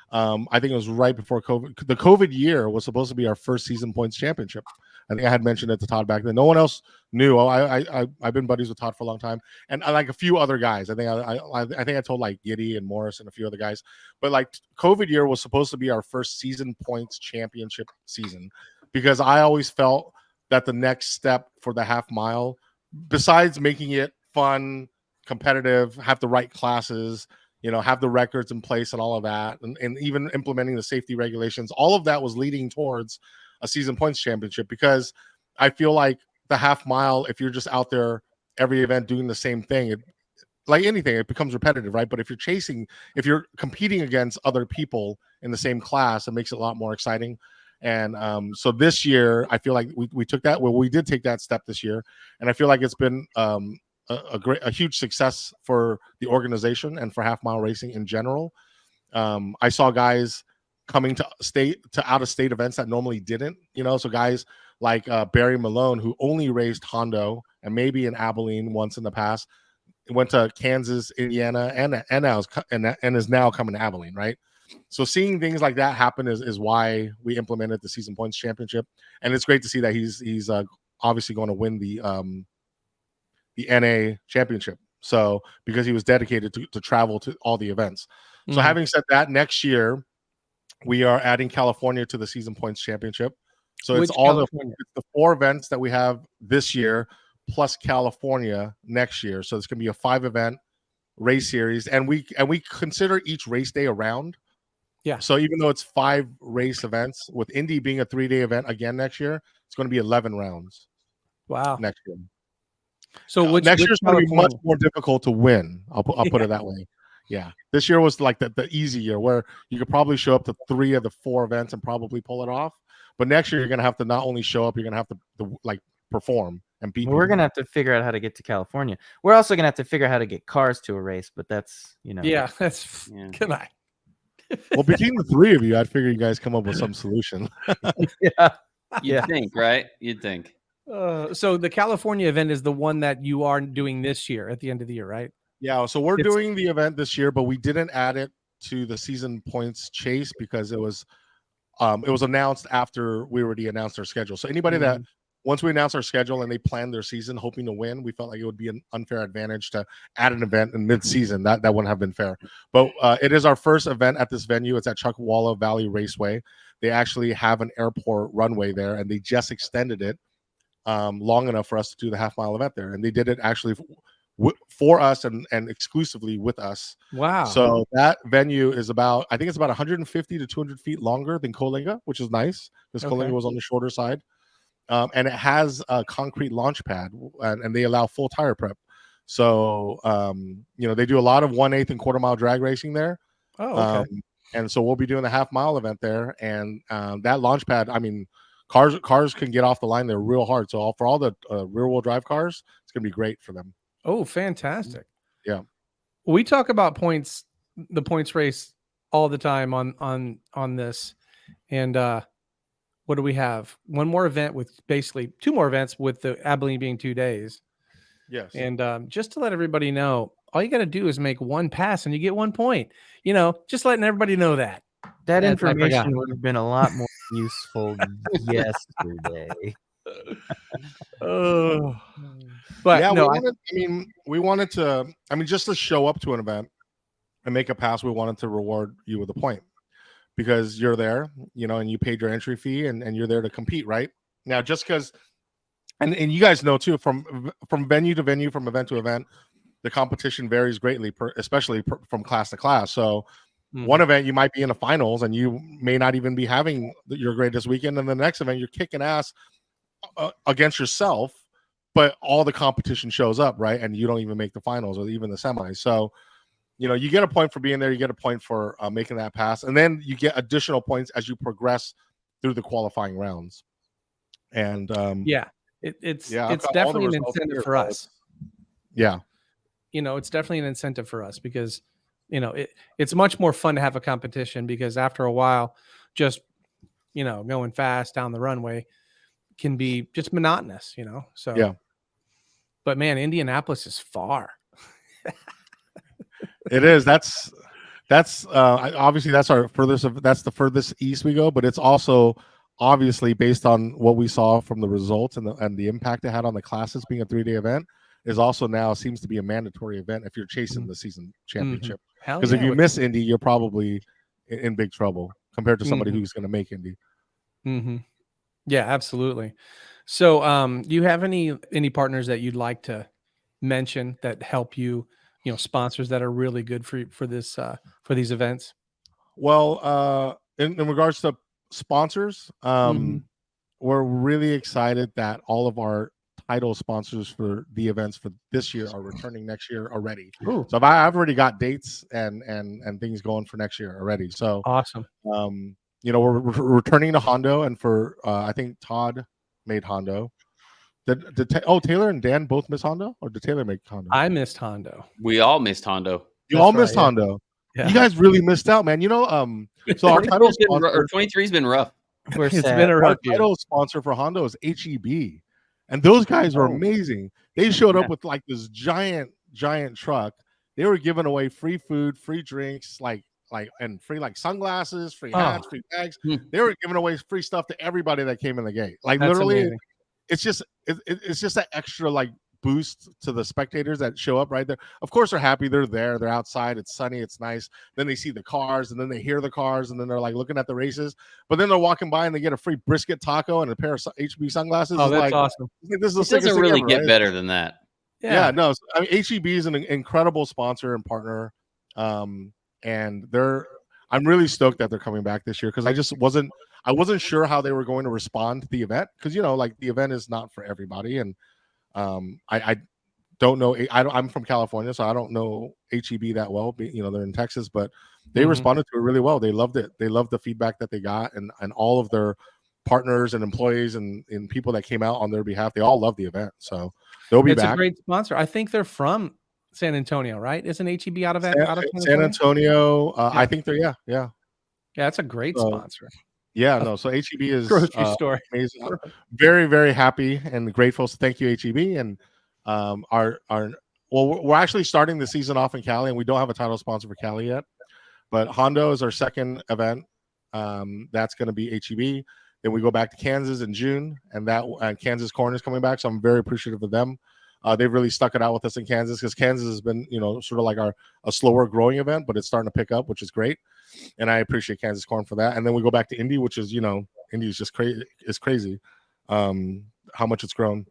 I think it was right before COVID. The COVID year was supposed to be our first season points championship. I think I had mentioned it to Todd back then. No one else knew. I've been buddies with Todd for a long time, and I like a few other guys. I think I told like Giddy and Morris and a few other guys. But like COVID year was supposed to be our first season points championship season, because I always felt that the next step for the half mile, besides making it fun, competitive, have the right classes, have the records in place and all of that, and even implementing the safety regulations, all of that was leading towards a season points championship. Because I feel like the half mile, if you're just out there every event doing the same thing, like anything, it becomes repetitive, right? But if you're competing against other people in the same class, it makes it a lot more exciting. And so this year, I feel like we took that. Well, we did take that step this year, and I feel like it's been a huge success for the organization and for half mile racing in general. I saw guys coming to out of state events that normally didn't. So guys like Barry Malone, who only raced Hondo and maybe in Abilene once in the past, went to Kansas, Indiana, and is now coming to Abilene, right? So seeing things like that happen is why we implemented the season points championship, and it's great to see that he's obviously going to win the NA championship. So because he was dedicated to travel to all the events. So having said that, next year we are adding California to the season points championship. So it's the 4 events that we have this year plus California next year. So it's going to be a 5-event race series, and we consider each race day a round. Yeah. So even though it's 5 race events, with Indy being a 3-day event again next year, it's going to be 11 rounds. Wow. Next year. So next year is going to be much more difficult to win. I'll put it that way. Yeah. This year was like the easy year where you could probably show up to 3 of the 4 events and probably pull it off. But next year you're going to have to not only show up, you're going to have to like perform and beat. Well, we're going to have to figure out how to get to California. We're also going to have to figure out how to get cars to a race, but that's, Yeah, that's good night. Well, between the 3 of you, I'd figure you guys come up with some solution. You'd think, right? You'd think. So the California event is the one that you are doing this year at the end of the year, right? Yeah. So we're doing the event this year, but we didn't add it to the season points chase because it was announced after we already announced our schedule. So anybody that once we announced our schedule and they planned their season hoping to win, we felt like it would be an unfair advantage to add an event in mid-season. That wouldn't have been fair. But it is our first event at this venue. It's at Chuckwalla Valley Raceway. They actually have an airport runway there, and they just extended it long enough for us to do the half-mile event there. And they did it actually for us and exclusively with us. Wow. So that venue is I think it's about 150 to 200 feet longer than Coalinga, which is nice because Coalinga was on the shorter side. And it has a concrete launch pad, and they allow full tire prep. So, they do a lot of 1/8 and quarter-mile drag racing there. Oh, okay. And so we'll be doing the half-mile event there. And that launch pad, I mean, cars can get off the line there real hard. So for all the rear-wheel drive cars, it's going to be great for them. Oh, fantastic. Yeah. We talk about the points race all the time on this. And what do we have? One more event with basically 2 more events with the Abilene being 2 days. Yes. And just to let everybody know, all you got to do is make one pass and you get 1 point. You know, just letting everybody know that. That Yes, I forgot. information would have been a lot more useful yesterday. Oh, but Yeah, no, we wanted to. I mean, just to show up to an event and make a pass, we wanted to reward you with a point because you're there, you know, and you paid your entry fee and you're there to compete, right? Now, just because, and you guys know too, from venue to venue, from event to event, the competition varies greatly, especially from class to class. So. One event you might be in the finals and you may not even be having your greatest weekend, and the next event you're kicking ass against yourself, but all the competition shows up, right? And you don't even make the finals or even the semis. So, you know, you get a point for being there, you get a point for making that pass, and then you get additional points as you progress through the qualifying rounds. And it's definitely an incentive for us. Yeah, you know, it's definitely an incentive for us because, you know, it's much more fun to have a competition because after a while, just, you know, going fast down the runway can be just monotonous, you know? So, yeah. But man, Indianapolis is far. It is. That's obviously that's our furthest. That's the furthest east we go, but it's also obviously based on what we saw from the results and the impact it had on the classes being a 3-day event is also now seems to be a mandatory event if you're chasing the season championship. Because if you miss Indy, you're probably in big trouble compared to somebody who's going to make Indy. Yeah, absolutely. So, do you have any partners that you'd like to mention that help you? You know, sponsors that are really good for this for these events. Well, in regards to sponsors, we're really excited that all of our title sponsors for the events for this year are returning next year already. Ooh. So I've already got dates and things going for next year already. So awesome. You know, we're returning to Hondo, and for I think Todd made Hondo. Did Taylor and Dan both miss Hondo, or did Taylor make Hondo? I missed Hondo. We all missed Hondo. You all missed Hondo. Yeah. You guys really missed out, man. You know, so our title sponsor, 23's been rough. It's been a rough year. Our title sponsor for Hondo is HEB, and those guys are amazing. They showed up with like this giant truck. They were giving away free food, free drinks, and free like sunglasses, free hats, free bags. They were giving away free stuff to everybody that came in the gate. Like that's literally amazing. It's just that extra like boost to the spectators that show up right there. Of course, they're happy. They're there. They're outside. It's sunny. It's nice. Then they see the cars, and then they hear the cars, and then they're like looking at the races. But then they're walking by and they get a free brisket taco and a pair of HB sunglasses. Oh, that's like, awesome. This is doesn't really get better than that. Yeah, no. I mean, HEB is an incredible sponsor and partner, and I'm really stoked that they're coming back this year because I wasn't sure how they were going to respond to the event because, you know, like the event is not for everybody. And I don't know. I'm from California, so I don't know HEB that well. You know, they're in Texas, but they responded to it really well. They loved it. They loved the feedback that they got, and all of their partners and employees and people that came out on their behalf. They all loved the event. So they'll be back. It's a great sponsor. I think they're from San Antonio, right? Isn't HEB out of San Antonio? I think they're yeah. That's a great sponsor. Yeah, no. So HEB is grocery store. Amazing. Very, very happy and grateful. So thank you, HEB. And we're actually starting the season off in Cali, and we don't have a title sponsor for Cali yet. But Hondo is our second event. That's going to be HEB. Then we go back to Kansas in June, and Kansas Corn is coming back. So I'm very appreciative of them. They've really stuck it out with us in Kansas because Kansas has been, you know, sort of like a slower growing event, but it's starting to pick up, which is great. And I appreciate Kansas Corn for that. And then we go back to Indy, which is, you know, Indy is just crazy. It's crazy how much it's grown.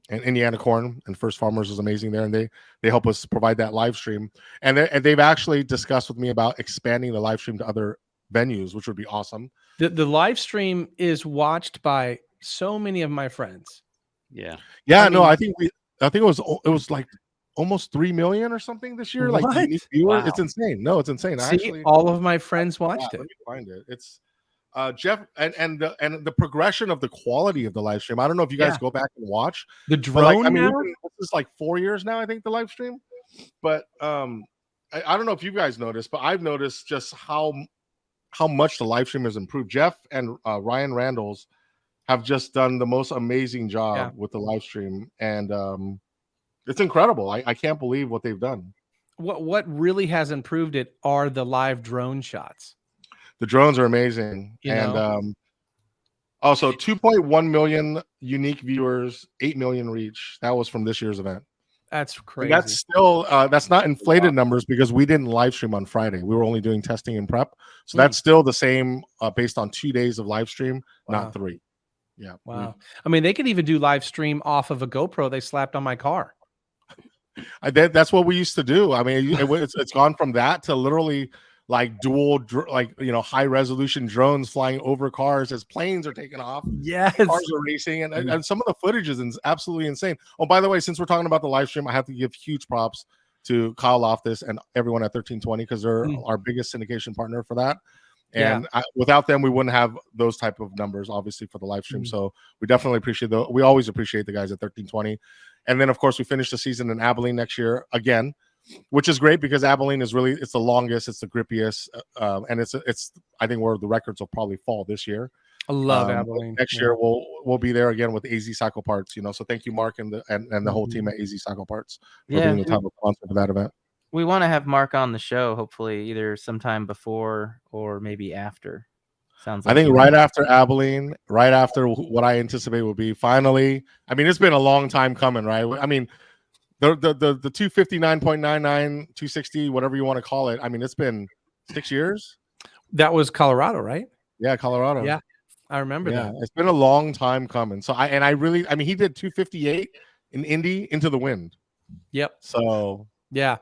And Indiana Corn and First Farmers is amazing there, and they help us provide that live stream. And they've actually discussed with me about expanding the live stream to other venues, which would be awesome. The live stream is watched by so many of my friends. Yeah. I think it was like almost 3 million or something this year. What? Like viewers. Wow. It's insane. No, it's insane. See, all of my friends watched it. Let me find it. It's Jeff and the progression of the quality of the live stream. I don't know if you guys go back and watch the drone. This is like 4 years now, I think, the live stream. But I don't know if you guys noticed, but I've noticed just how much the live stream has improved. Jeff and Ryan Randalls have just done the most amazing job with the live stream, and it's incredible. I can't believe what they've done. what really has improved it are the live drone shots. The drones are amazing. You And know? also 2.1 million unique viewers, 8 million reach. That was from this year's event. That's And crazy. that's still that's not inflated numbers because we didn't live stream on Friday. We were only doing testing and prep. So that's still the same based on 2 days of live stream, not 3. Yeah. Wow. I mean, they could even do live stream off of a GoPro they slapped on my car. That's what we used to do. I mean, it's gone from that to literally like dual, like, you know, high resolution drones flying over cars as planes are taking off. Yes. Cars are racing, and some of the footage is absolutely insane. Oh, by the way, since we're talking about the live stream, I have to give huge props to Kyle Loftus and everyone at 1320 because they're our biggest syndication partner for that. And without them, we wouldn't have those type of numbers, obviously, for the live stream. So we definitely appreciate we always appreciate the guys at 1320. And then, of course, we finish the season in Abilene next year again, which is great because Abilene is really, it's the longest, it's the grippiest, and it's I think where the records will probably fall this year. I love Abilene. Next year we'll be there again with AZ Cycle Parts, you know. So thank you, Mark, and the whole team at AZ Cycle Parts for being the title sponsor for that event. We want to have Mark on the show, hopefully either sometime before or maybe after. Sounds like I think right after Abilene, right after what I anticipate will be finally. I mean, it's been a long time coming, right? I mean, the 259.99, 260, whatever you want to call it. I mean, it's been 6 years. That was Colorado, right? Yeah, Colorado. Yeah, I remember that. It's been a long time coming. So I mean, he did 258 in Indy into the wind. Yep. So yeah,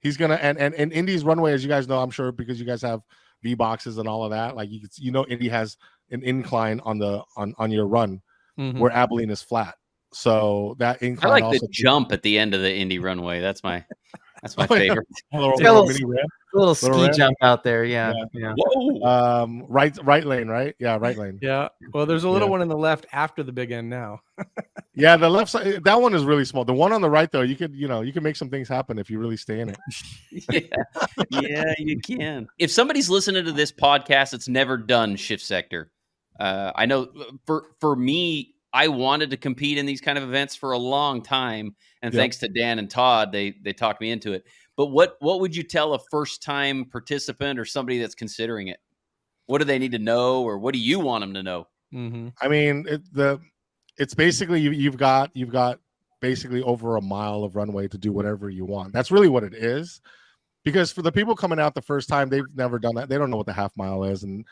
he's gonna and Indy's runway, as you guys know, I'm sure because you guys have V boxes and all of that. Like you know, Indy has an incline on your run where Abilene is flat. So that incline. I like also the jump at the end of the Indy runway. That's my favorite. A little ski jump out there. Yeah. Whoa. Right lane, right? Yeah, right lane. Yeah. Well, there's a little one in the left after the big end now. Yeah, the left side, that one is really small. The one on the right, though, you can make some things happen if you really stay in it. Yeah, you can. If somebody's listening to this podcast that's never done Shift Sector, I know for me, I wanted to compete in these kind of events for a long time, and thanks to Dan and Todd, they talked me into it. But what would you tell a first-time participant or somebody that's considering it? What do they need to know, or what do you want them to know? I mean, it's basically you've got basically over a mile of runway to do whatever you want. That's really what it is. Because for the people coming out the first time, they've never done that. They don't know what the half mile is, and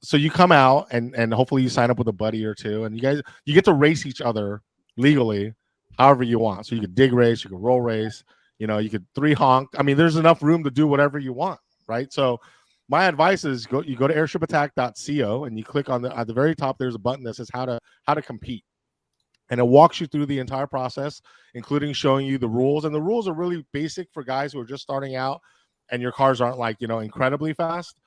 so you come out and hopefully you sign up with a buddy or two, and you get to race each other legally, however you want. So you could dig race, you could roll race, you could 3 honk. I mean, there's enough room to do whatever you want, right? So my advice is you go to airshipattack.co and you click on at the very top. There's a button that says how to compete, and it walks you through the entire process, including showing you the rules. And the rules are really basic for guys who are just starting out, and your cars aren't like incredibly fast.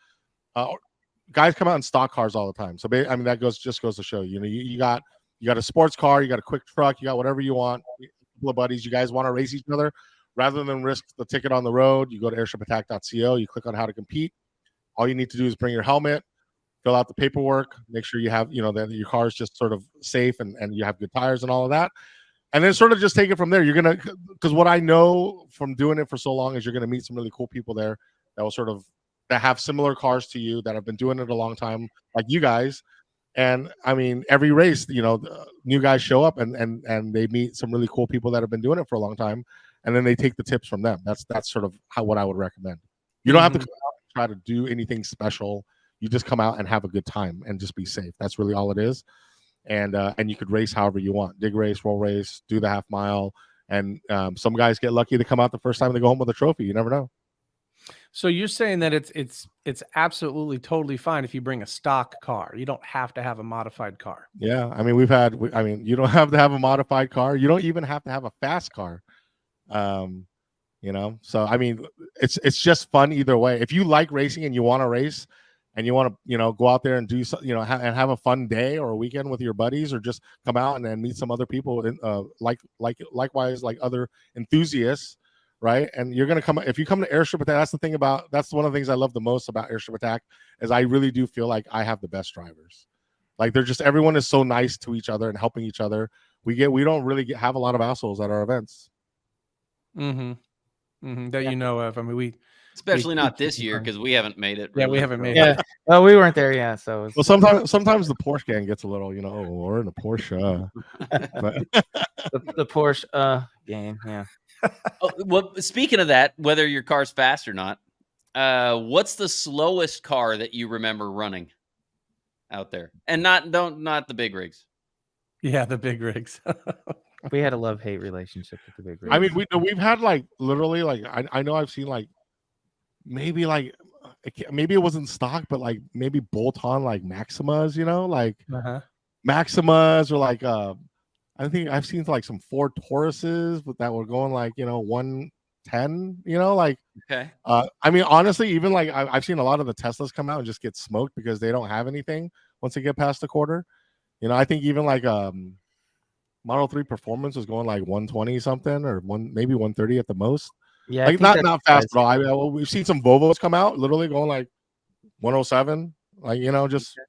Guys come out in stock cars all the time, so I mean that just goes to show you got a sports car, you got a quick truck, you got whatever you want. A couple of buddies, you guys want to race each other, rather than risk the ticket on the road. You go to airshipattack.co, you click on how to compete. All you need to do is bring your helmet, fill out the paperwork, make sure you have that your car is just sort of safe and you have good tires and all of that, and then sort of just take it from there. You're gonna, because what I know from doing it for so long is you're gonna meet some really cool people there that will that have similar cars to you, that have been doing it a long time, like you guys. And I mean, every race, new guys show up and they meet some really cool people that have been doing it for a long time, and then they take the tips from them. That's sort of what I would recommend. You don't have to come out and try to do anything special. You just come out and have a good time and just be safe. That's really all it is. And you could race however you want: dig race, roll race, do the half mile. And some guys get lucky to come out the first time, they go home with a trophy. You never know. So you're saying that it's absolutely totally fine if you bring a stock car. You don't have to have a modified car. Yeah, I mean you don't have to have a modified car. You don't even have to have a fast car. So I mean it's just fun either way. If you like racing and you want to race and you want to go out there and do and have a fun day or a weekend with your buddies, or just come out and then meet some other people likewise, like other enthusiasts. Right. And you're going to if you come to Airship Attack, that's one of the things I love the most about Airship Attack, is I really do feel like I have the best drivers. Like everyone is so nice to each other and helping each other. We don't really have a lot of assholes at our events. that you know of. I mean, we Especially we not keep this them year fun. because we haven't made it. Yeah, we really, haven't so- made Yeah. Well, we weren't there yet, so it's, Well, sometimes the Porsche gang gets a little, you know, oh, we're in a Porsche. But the Porsche game. Yeah. Oh, well, speaking of that, whether your car's fast or not, what's the slowest car that you remember running out there? And not the big rigs. Yeah, the big rigs. We had a love-hate relationship with the big I rigs. mean, we've had like literally like I know I've seen like maybe like maybe it wasn't stock, but like maybe bolt-on like Maximas, you know, like Uh-huh. Maximas or like I think I've seen like some Ford Tauruses that were going like, you know, 110, you know, like Okay. I mean, honestly, even like I've seen a lot of the Teslas come out and just get smoked because they don't have anything once they get past the quarter. You know, I think even like Model 3 Performance was going like 120 something or maybe 130 at the most. Yeah, I Like think not that's not fast at all. We've seen some Volvos come out literally going like 107, like, you know, just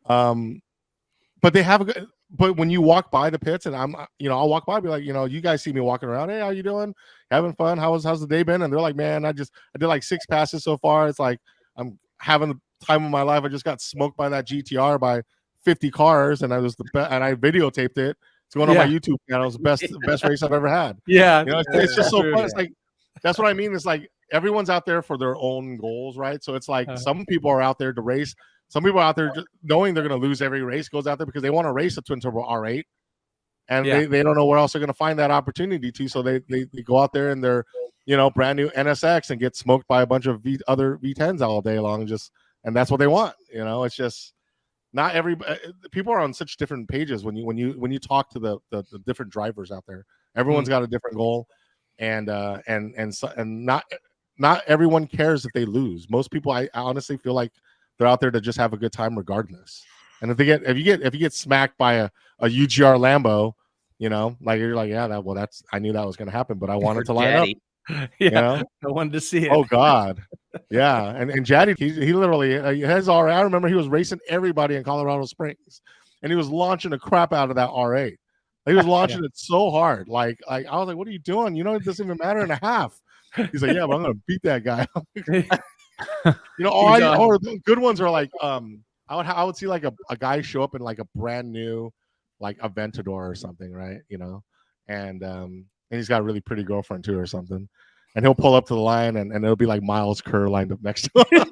but they have a good. But when you walk by the pits, and I'm, you know, I'll walk by, be like, you know, you guys see me walking around. Hey, how you doing? Having fun? How's the day been? And they're like, man, I did like 6 passes so far. It's like I'm having the time of my life. I just got smoked by that GTR by 50 cars, and I was and I videotaped it. It's going on my YouTube channel. It's the best race I've ever had. Yeah, You know, it's just so true. fun. It's like that's what I mean. It's like everyone's out there for their own goals, right? So it's like some people are out there to race. Some people are out there just knowing they're going to lose every race, goes out there because they want to race a twin turbo R8, and they don't know where else they're going to find that opportunity to. So they go out there in their, you know, brand new NSX and get smoked by a bunch of other V10s all day long. And that's what they want. You know, it's just not every people are on such different pages when you talk to the different drivers out there. Everyone's got a different goal, and not everyone cares if they lose. Most people, I honestly feel like they're out there to just have a good time regardless. And if you get smacked by a UGR Lambo, you know, like you're like, yeah, I knew that was going to happen, but I wanted to line up. Yeah, you know? I wanted to see it. Oh God, yeah. And Jaddy, he literally has R8. I remember he was racing everybody in Colorado Springs, and he was launching the crap out of that R8. He was launching it so hard, like I was like, what are you doing? You know, it doesn't even matter in a half. He's like, yeah, but I'm gonna beat that guy. You know, or the good ones are like I would see like a guy show up in like a brand new like Aventador or something, right? You know, and he's got a really pretty girlfriend too or something, and he'll pull up to the line and it'll be like Miles Kerr lined up next to him.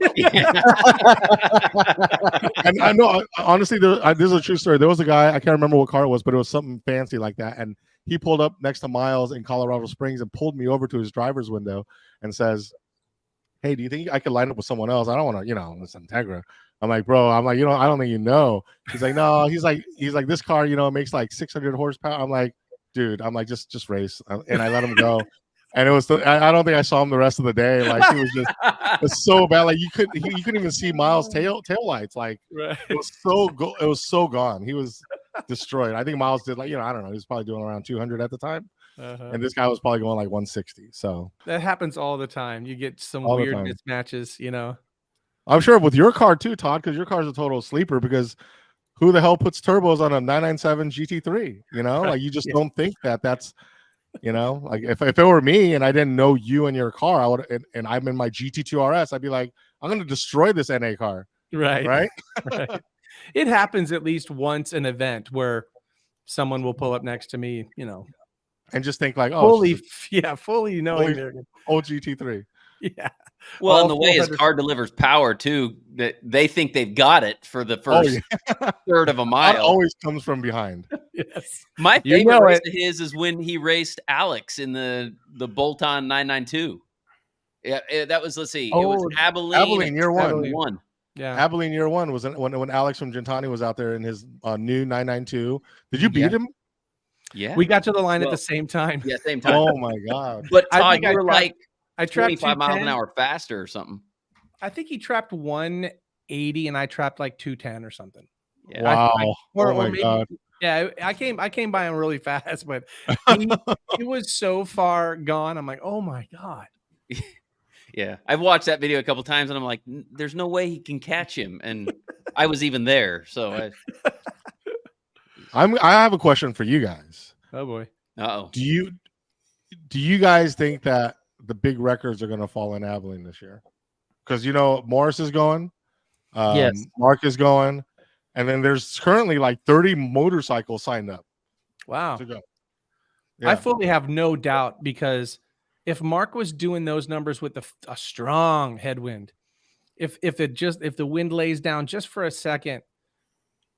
And I know, honestly, this is a true story. There was a guy, I can't remember what car it was, but it was something fancy like that, and he pulled up next to Miles in Colorado Springs and pulled me over to his driver's window and says, hey, do you think I could line up with someone else? I don't want to, you know, it's Integra. I'm like, bro, you know, I don't think you know. He's like, no, he's like, this car, you know, it makes like 600 horsepower. I'm like, dude, I'm like, just race. And I let him go. And it was, I don't think I saw him the rest of the day. Like, he was just, it's so bad. Like you couldn't even see Miles' tail lights. Like it was so gone. He was destroyed. I think Miles did like, you know, I don't know. He was probably doing around 200 at the time. And this guy was probably going like 160. So that happens all the time. You get some all weird mismatches, you know. I'm sure with your car too, Todd, because your car's a total sleeper. Because who the hell puts turbos on a 997 GT3? You know, like you just don't think that's, you know, like if it were me and I didn't know you and your car, I would, and I'm in my GT2RS, I'd be like, I'm going to destroy this NA car. Right. Right. It happens at least once an event where someone will pull up next to me, you know, and just think like, oh, fully knowing they're old GT3. Yeah. Well, and the way his car delivers power too, that they think they've got it for the first third of a mile. That always comes from behind. Yes. My favorite race of his is when he raced Alex in the Bolt-On 992. Yeah, that was, let's see, it was Abilene year one. Yeah, Abilene year one was when Alex from Gentani was out there in his new 992. Did you beat him? Yeah, we got to the line at the same time. Yeah, same time. Oh my god! But Todd, you were like I trapped 25 miles an hour faster or something. I think he trapped 180 and I trapped like 210 or something. Yeah. Wow! Oh my god! Yeah, I came by him really fast, but he was so far gone. I'm like, oh my god. Yeah, I've watched that video a couple times, and I'm like, there's no way he can catch him, and I was even there. So I have a question for you guys. Oh boy. Uh-oh. Do you guys think that the big records are going to fall in Abilene this year, because Morris is going, Yes. Mark is going, and then there's currently like 30 motorcycles signed up Wow. to go. I fully have no doubt, because if Mark was doing those numbers with a strong headwind, if the wind lays down just for a second,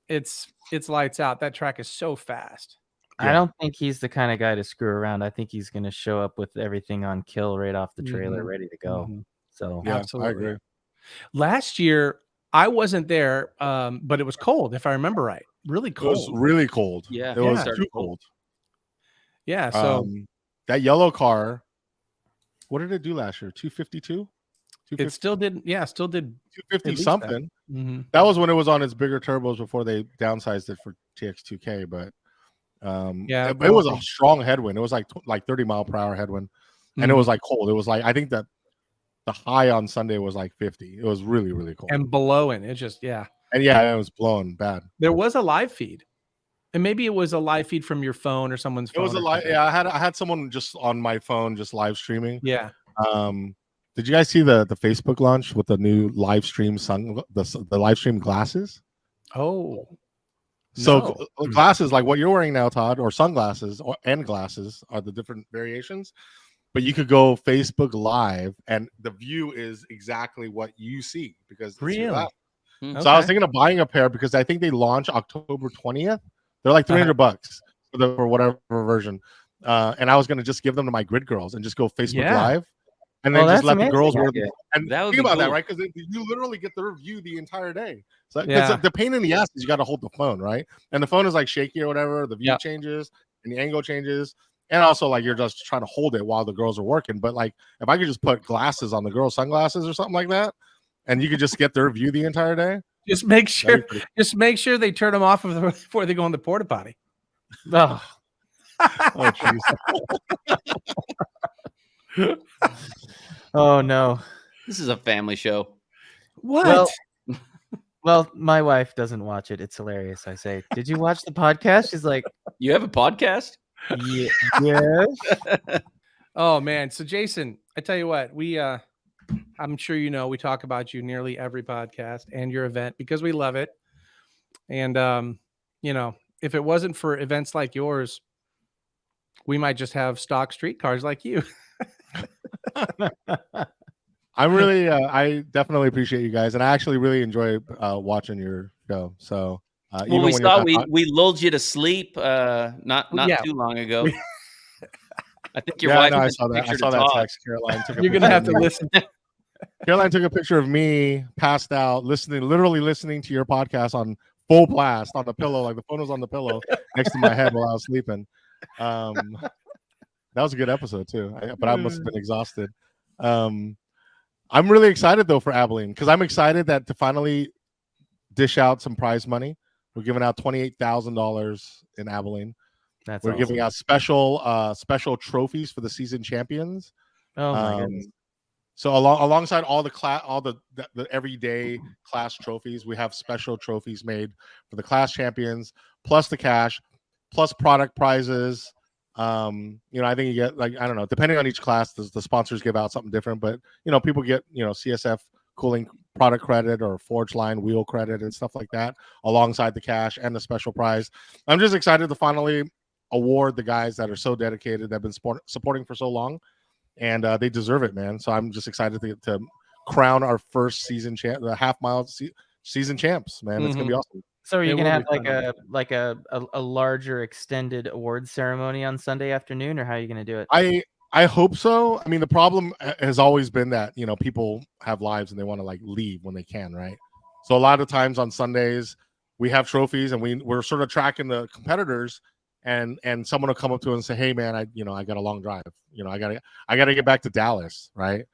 it's lights out. That track is so fast. I don't think he's the kind of guy to screw around. I think he's going to show up with everything on kill right off the trailer, ready to go. So Yeah, absolutely. I agree. Last year I wasn't there, but it was cold, if I remember right. Really It cold. was really cold. Yeah. It was Yeah. too cold. Yeah. So That yellow car, what did it do last year? 252? it still did. Yeah, still did 250 something. That. That was when it was on its bigger turbos before they downsized it for TX2K. But Yeah, it was a strong headwind. It was like 30-mile-per-hour headwind, and it was like cold. It was like, I think that the high on Sunday was like 50. It was really, really cold. And blowing. It just, yeah. And yeah, it was blowing bad. There was a live feed. And maybe it was a live feed from your phone or someone's phone. It was a live. Yeah, I had someone just on my phone just live streaming. Yeah. Did you guys see the Facebook launch with the new live stream the live stream glasses? Oh. So glasses like what you're wearing now, Todd, or sunglasses and glasses are the different variations. But you could go Facebook Live, and the view is exactly what you see because it's your glasses. So I was thinking of buying a pair because I think they launch October 20th. They're like $300 for whatever version. And I was going to just give them to my grid girls and just go Facebook Live. And then just let the girls wear them. And think about that, right? Because you literally get their view the entire day. So the pain in the ass is you got to hold the phone, right? And the phone is like shaky or whatever. The view changes and the angle changes. And also, like, you're just trying to hold it while the girls are working. But like, if I could just put glasses on the girls' sunglasses or something like that, and you could just get their view the entire day. Just make sure they turn them off before they go in the porta potty. Oh, jeez. Oh no. This is a family show. What? Well, my wife doesn't watch it. It's hilarious. I say, "Did you watch the podcast?" She's like, You have a podcast? "Yeah, yes." Oh man. So Jason, I tell you what, I'm sure we talk about you nearly every podcast and your event because we love it. And if it wasn't for events like yours, we might just have stock street cars like you. I'm really, I definitely appreciate you guys, and I actually really enjoy watching your show. So, well, we saw we lulled you to sleep not too long ago. I think your wife. I saw that. I saw that text. Caroline took a You're gonna have to listen. Caroline took a picture of me passed out, literally listening to your podcast on full blast on the pillow, like the phone was on the pillow next to my head while I was sleeping. That was a good episode too, but I must have been exhausted. I'm really excited though for Abilene because I'm excited that to finally dish out some prize money. We're giving out $28,000 in Abilene. We're giving out special trophies for the season champions. Oh my goodness. So alongside all the everyday class trophies, we have special trophies made for the class champions, plus the cash, plus product prizes. I think you get, like, I don't know, depending on each class, the sponsors give out something different, but people get CSF cooling product credit or Forge Line wheel credit and stuff like that alongside the cash and the special prize. I'm just excited to finally award the guys that are so dedicated, that have been supporting for so long, and they deserve it, man. So I'm just excited to crown our first season champ, the half mile season champs, man. It's gonna be awesome. So are you gonna have like a larger extended awards ceremony on Sunday afternoon, or how are you gonna do it? I hope so. I mean, the problem has always been that people have lives and they want to like leave when they can, right? So a lot of times on Sundays we have trophies and we're sort of tracking the competitors, and someone will come up to us and say, "Hey, man, I got a long drive. I gotta get back to Dallas, right?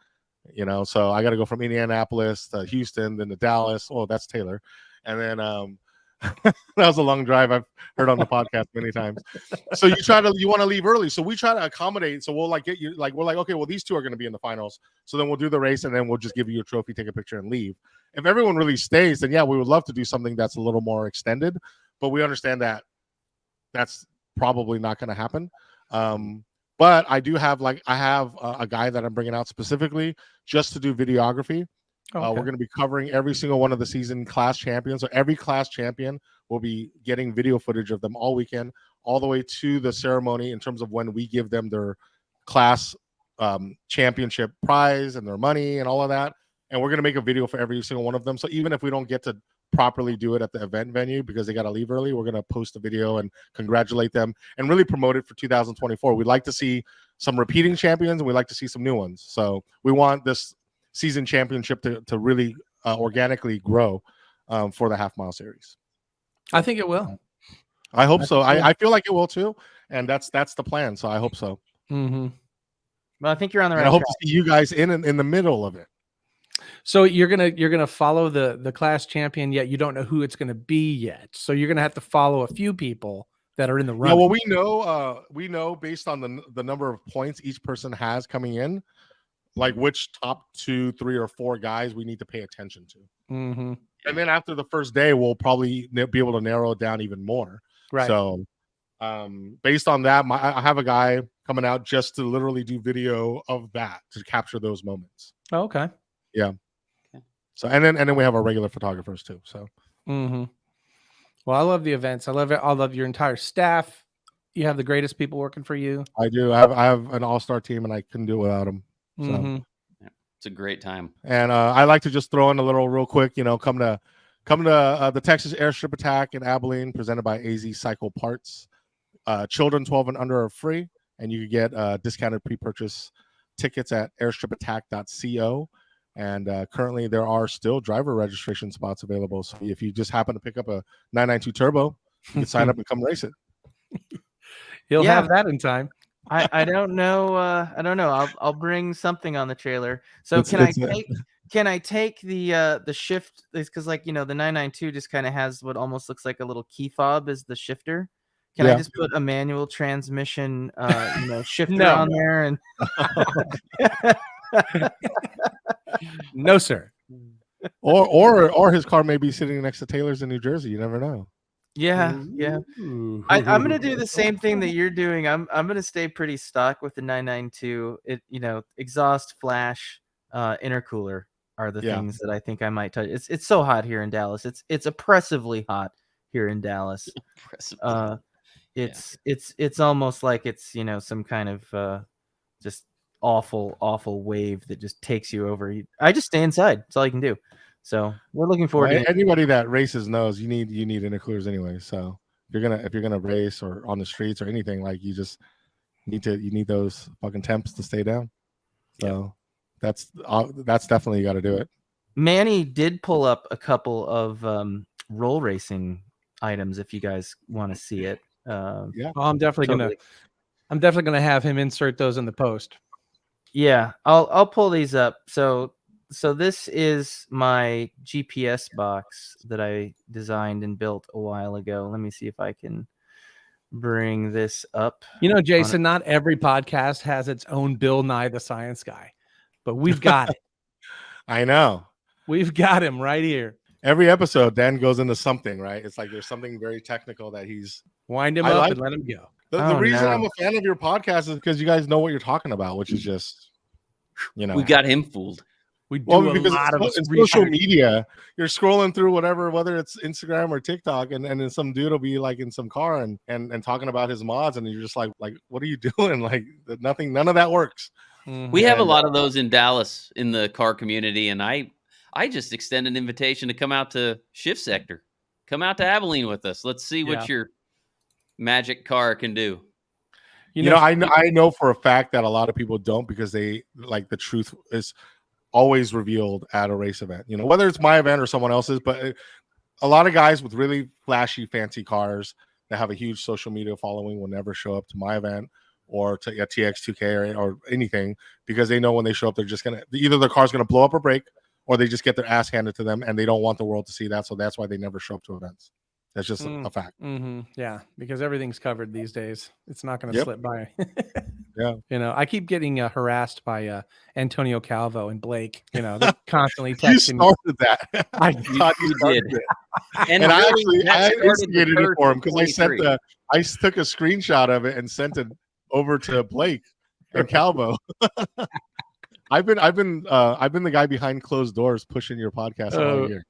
So I got to go from Indianapolis to Houston, then to Dallas. Oh, that's Taylor, and then that was a long drive. I've heard on the podcast many times. So you want to leave early. So we try to accommodate. So we'll get you, we're like, okay, well, these two are going to be in the finals. So then we'll do the race and then we'll just give you a trophy, take a picture and leave. If everyone really stays, then yeah, we would love to do something that's a little more extended, but we understand that that's probably not going to happen. But I do have I have a guy that I'm bringing out specifically just to do videography. Okay. We're going to be covering every single one of the season class champions. So every class champion will be getting video footage of them all weekend, all the way to the ceremony in terms of when we give them their class championship prize and their money and all of that. And we're going to make a video for every single one of them. So even if we don't get to properly do it at the event venue because they got to leave early, we're going to post a video and congratulate them and really promote it for 2024. We'd like to see some repeating champions and we'd like to see some new ones. So we want this season championship to really organically grow for the half mile series. I think it will. I hope so. I feel like it will too. And that's the plan. So I hope so. Mm-hmm. Well, I think you're on the right I hope track. to see you guys in the middle of it. So you're gonna follow the class champion, yet you don't know who it's gonna be yet. So you're gonna have to follow a few people that are in the run. Yeah, well, we know based on the number of points each person has coming in, like which top 2, 3, or 4 guys we need to pay attention to. Mm-hmm. And then after the first day, we'll probably be able to narrow it down even more. Right. So based on that, I have a guy coming out just to literally do video of that to capture those moments. Oh, okay. Yeah. Okay. So and then we have our regular photographers too. So. Mm-hmm. Well, I love the events. I love it. I love your entire staff. You have the greatest people working for you. I do. I have an all-star team, and I couldn't do it without them. So. Mm-hmm. It's a great time. And I like to just throw in a little real quick, come to the Texas Airstrip Attack in Abilene, presented by AZ Cycle Parts. Children 12 and under are free, and you can get discounted pre-purchase tickets at airstripattack.co. And currently, there are still driver registration spots available. So if you just happen to pick up a 992 Turbo, you can sign up and come race it. You'll have that in time. I don't know. I don't know. I'll bring something on the trailer. So can I take the shift? Because the 992 just kind of has what almost looks like a little key fob as the shifter. Can I just put a manual transmission shifter on there? And no, sir. Or his car may be sitting next to Taylor's in New Jersey. You never know. Yeah. I'm gonna do the same thing that you're doing. I'm gonna stay pretty stock with the 992. Exhaust, flash, intercooler are the things that I think I might touch. It's so hot here in Dallas. It's oppressively hot here in Dallas. It's almost like it's some kind of just awful wave that just takes you over. I just stay inside. That's all you can do. So we're looking forward to anybody that races knows you need intercoolers anyway. So if you're gonna race or on the streets or anything, you just need those fucking temps to stay down. So that's definitely you got to do it. Manny did pull up a couple of roll racing items if you guys want to see it. Well, I'm definitely gonna have him insert those in the post. Yeah, I'll pull these up. So this is my GPS box that I designed and built a while ago. Let me see if I can bring this up. Jason, not every podcast has its own Bill Nye the Science Guy, but we've got it. I know. We've got him right here. Every episode, Dan goes into something, right? It's like there's something very technical that he's... Wind him up and let him go. The reason I'm a fan of your podcast is because you guys know what you're talking about, which is just, We got him fooled. We do because a lot of social media. You're scrolling through whether it's Instagram or TikTok, and then some dude will be in some car and talking about his mods, and you're just like, what are you doing? None of that works. Mm-hmm. We have a lot of those in Dallas in the car community, and I just extend an invitation to come out to ShiftSector. Come out to Abilene with us. Let's see what your magic car can do. I know for a fact that a lot of people don't, because they the truth is always revealed at a race event, whether it's my event or someone else's. But a lot of guys with really flashy, fancy cars that have a huge social media following will never show up to my event or to TX2K or anything, because they know when they show up, they're just either their car's gonna blow up or break, or they just get their ass handed to them, and they don't want the world to see that. So that's why they never show up to events. That's just a fact. Mm-hmm. Yeah, because everything's covered these days. It's not going to slip by. Yeah. I keep getting harassed by Antonio Calvo and Blake. They're constantly texting. You started that. I thought you did. It. And I really, instigated it for him because I I took a screenshot of it and sent it over to Blake and Calvo. I've been the guy behind closed doors pushing your podcast all year.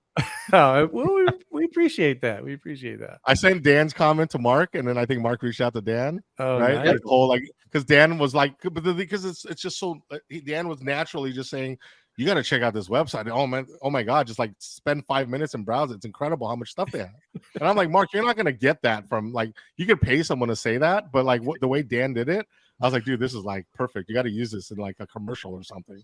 Oh, well, we appreciate that. We appreciate that. I sent Dan's comment to Mark, and then I think Mark reached out to Dan. Oh, right? nice. Like, like, because Dan was like, because it's just so. Dan was naturally just saying, "You got to check out this website." Oh my God, just like spend 5 minutes and browse it. It's incredible how much stuff they have. And I'm like, Mark, you're not gonna get that from like you could pay someone to say that, but like the way Dan did it, I was like, dude, this is like perfect. You got to use this in like a commercial or something.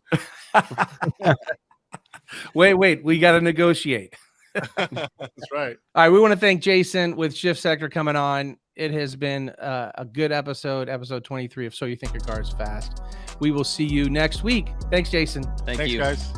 Wait, we got to negotiate. That's right. All right, we want to thank Jason with ShiftSector coming on. It has been a good episode 23 of So You Think Your Car is Fast. We will see you next week. Thanks, Jason. Thanks, you guys.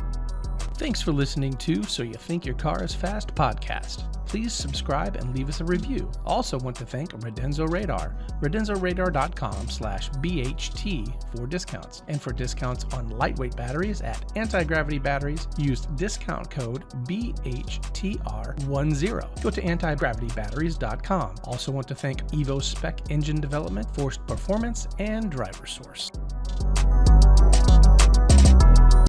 Thanks for listening to So You Think Your Car is Fast podcast. Please subscribe and leave us a review. Also want to thank Redenzo Radar, redenzorradar.com/BHT for discounts. And for discounts on lightweight batteries at Anti-Gravity Batteries, use discount code BHTR10. Go to antigravitybatteries.com. Also want to thank Evo Spec Engine Development, Forced Performance, and Driver Source.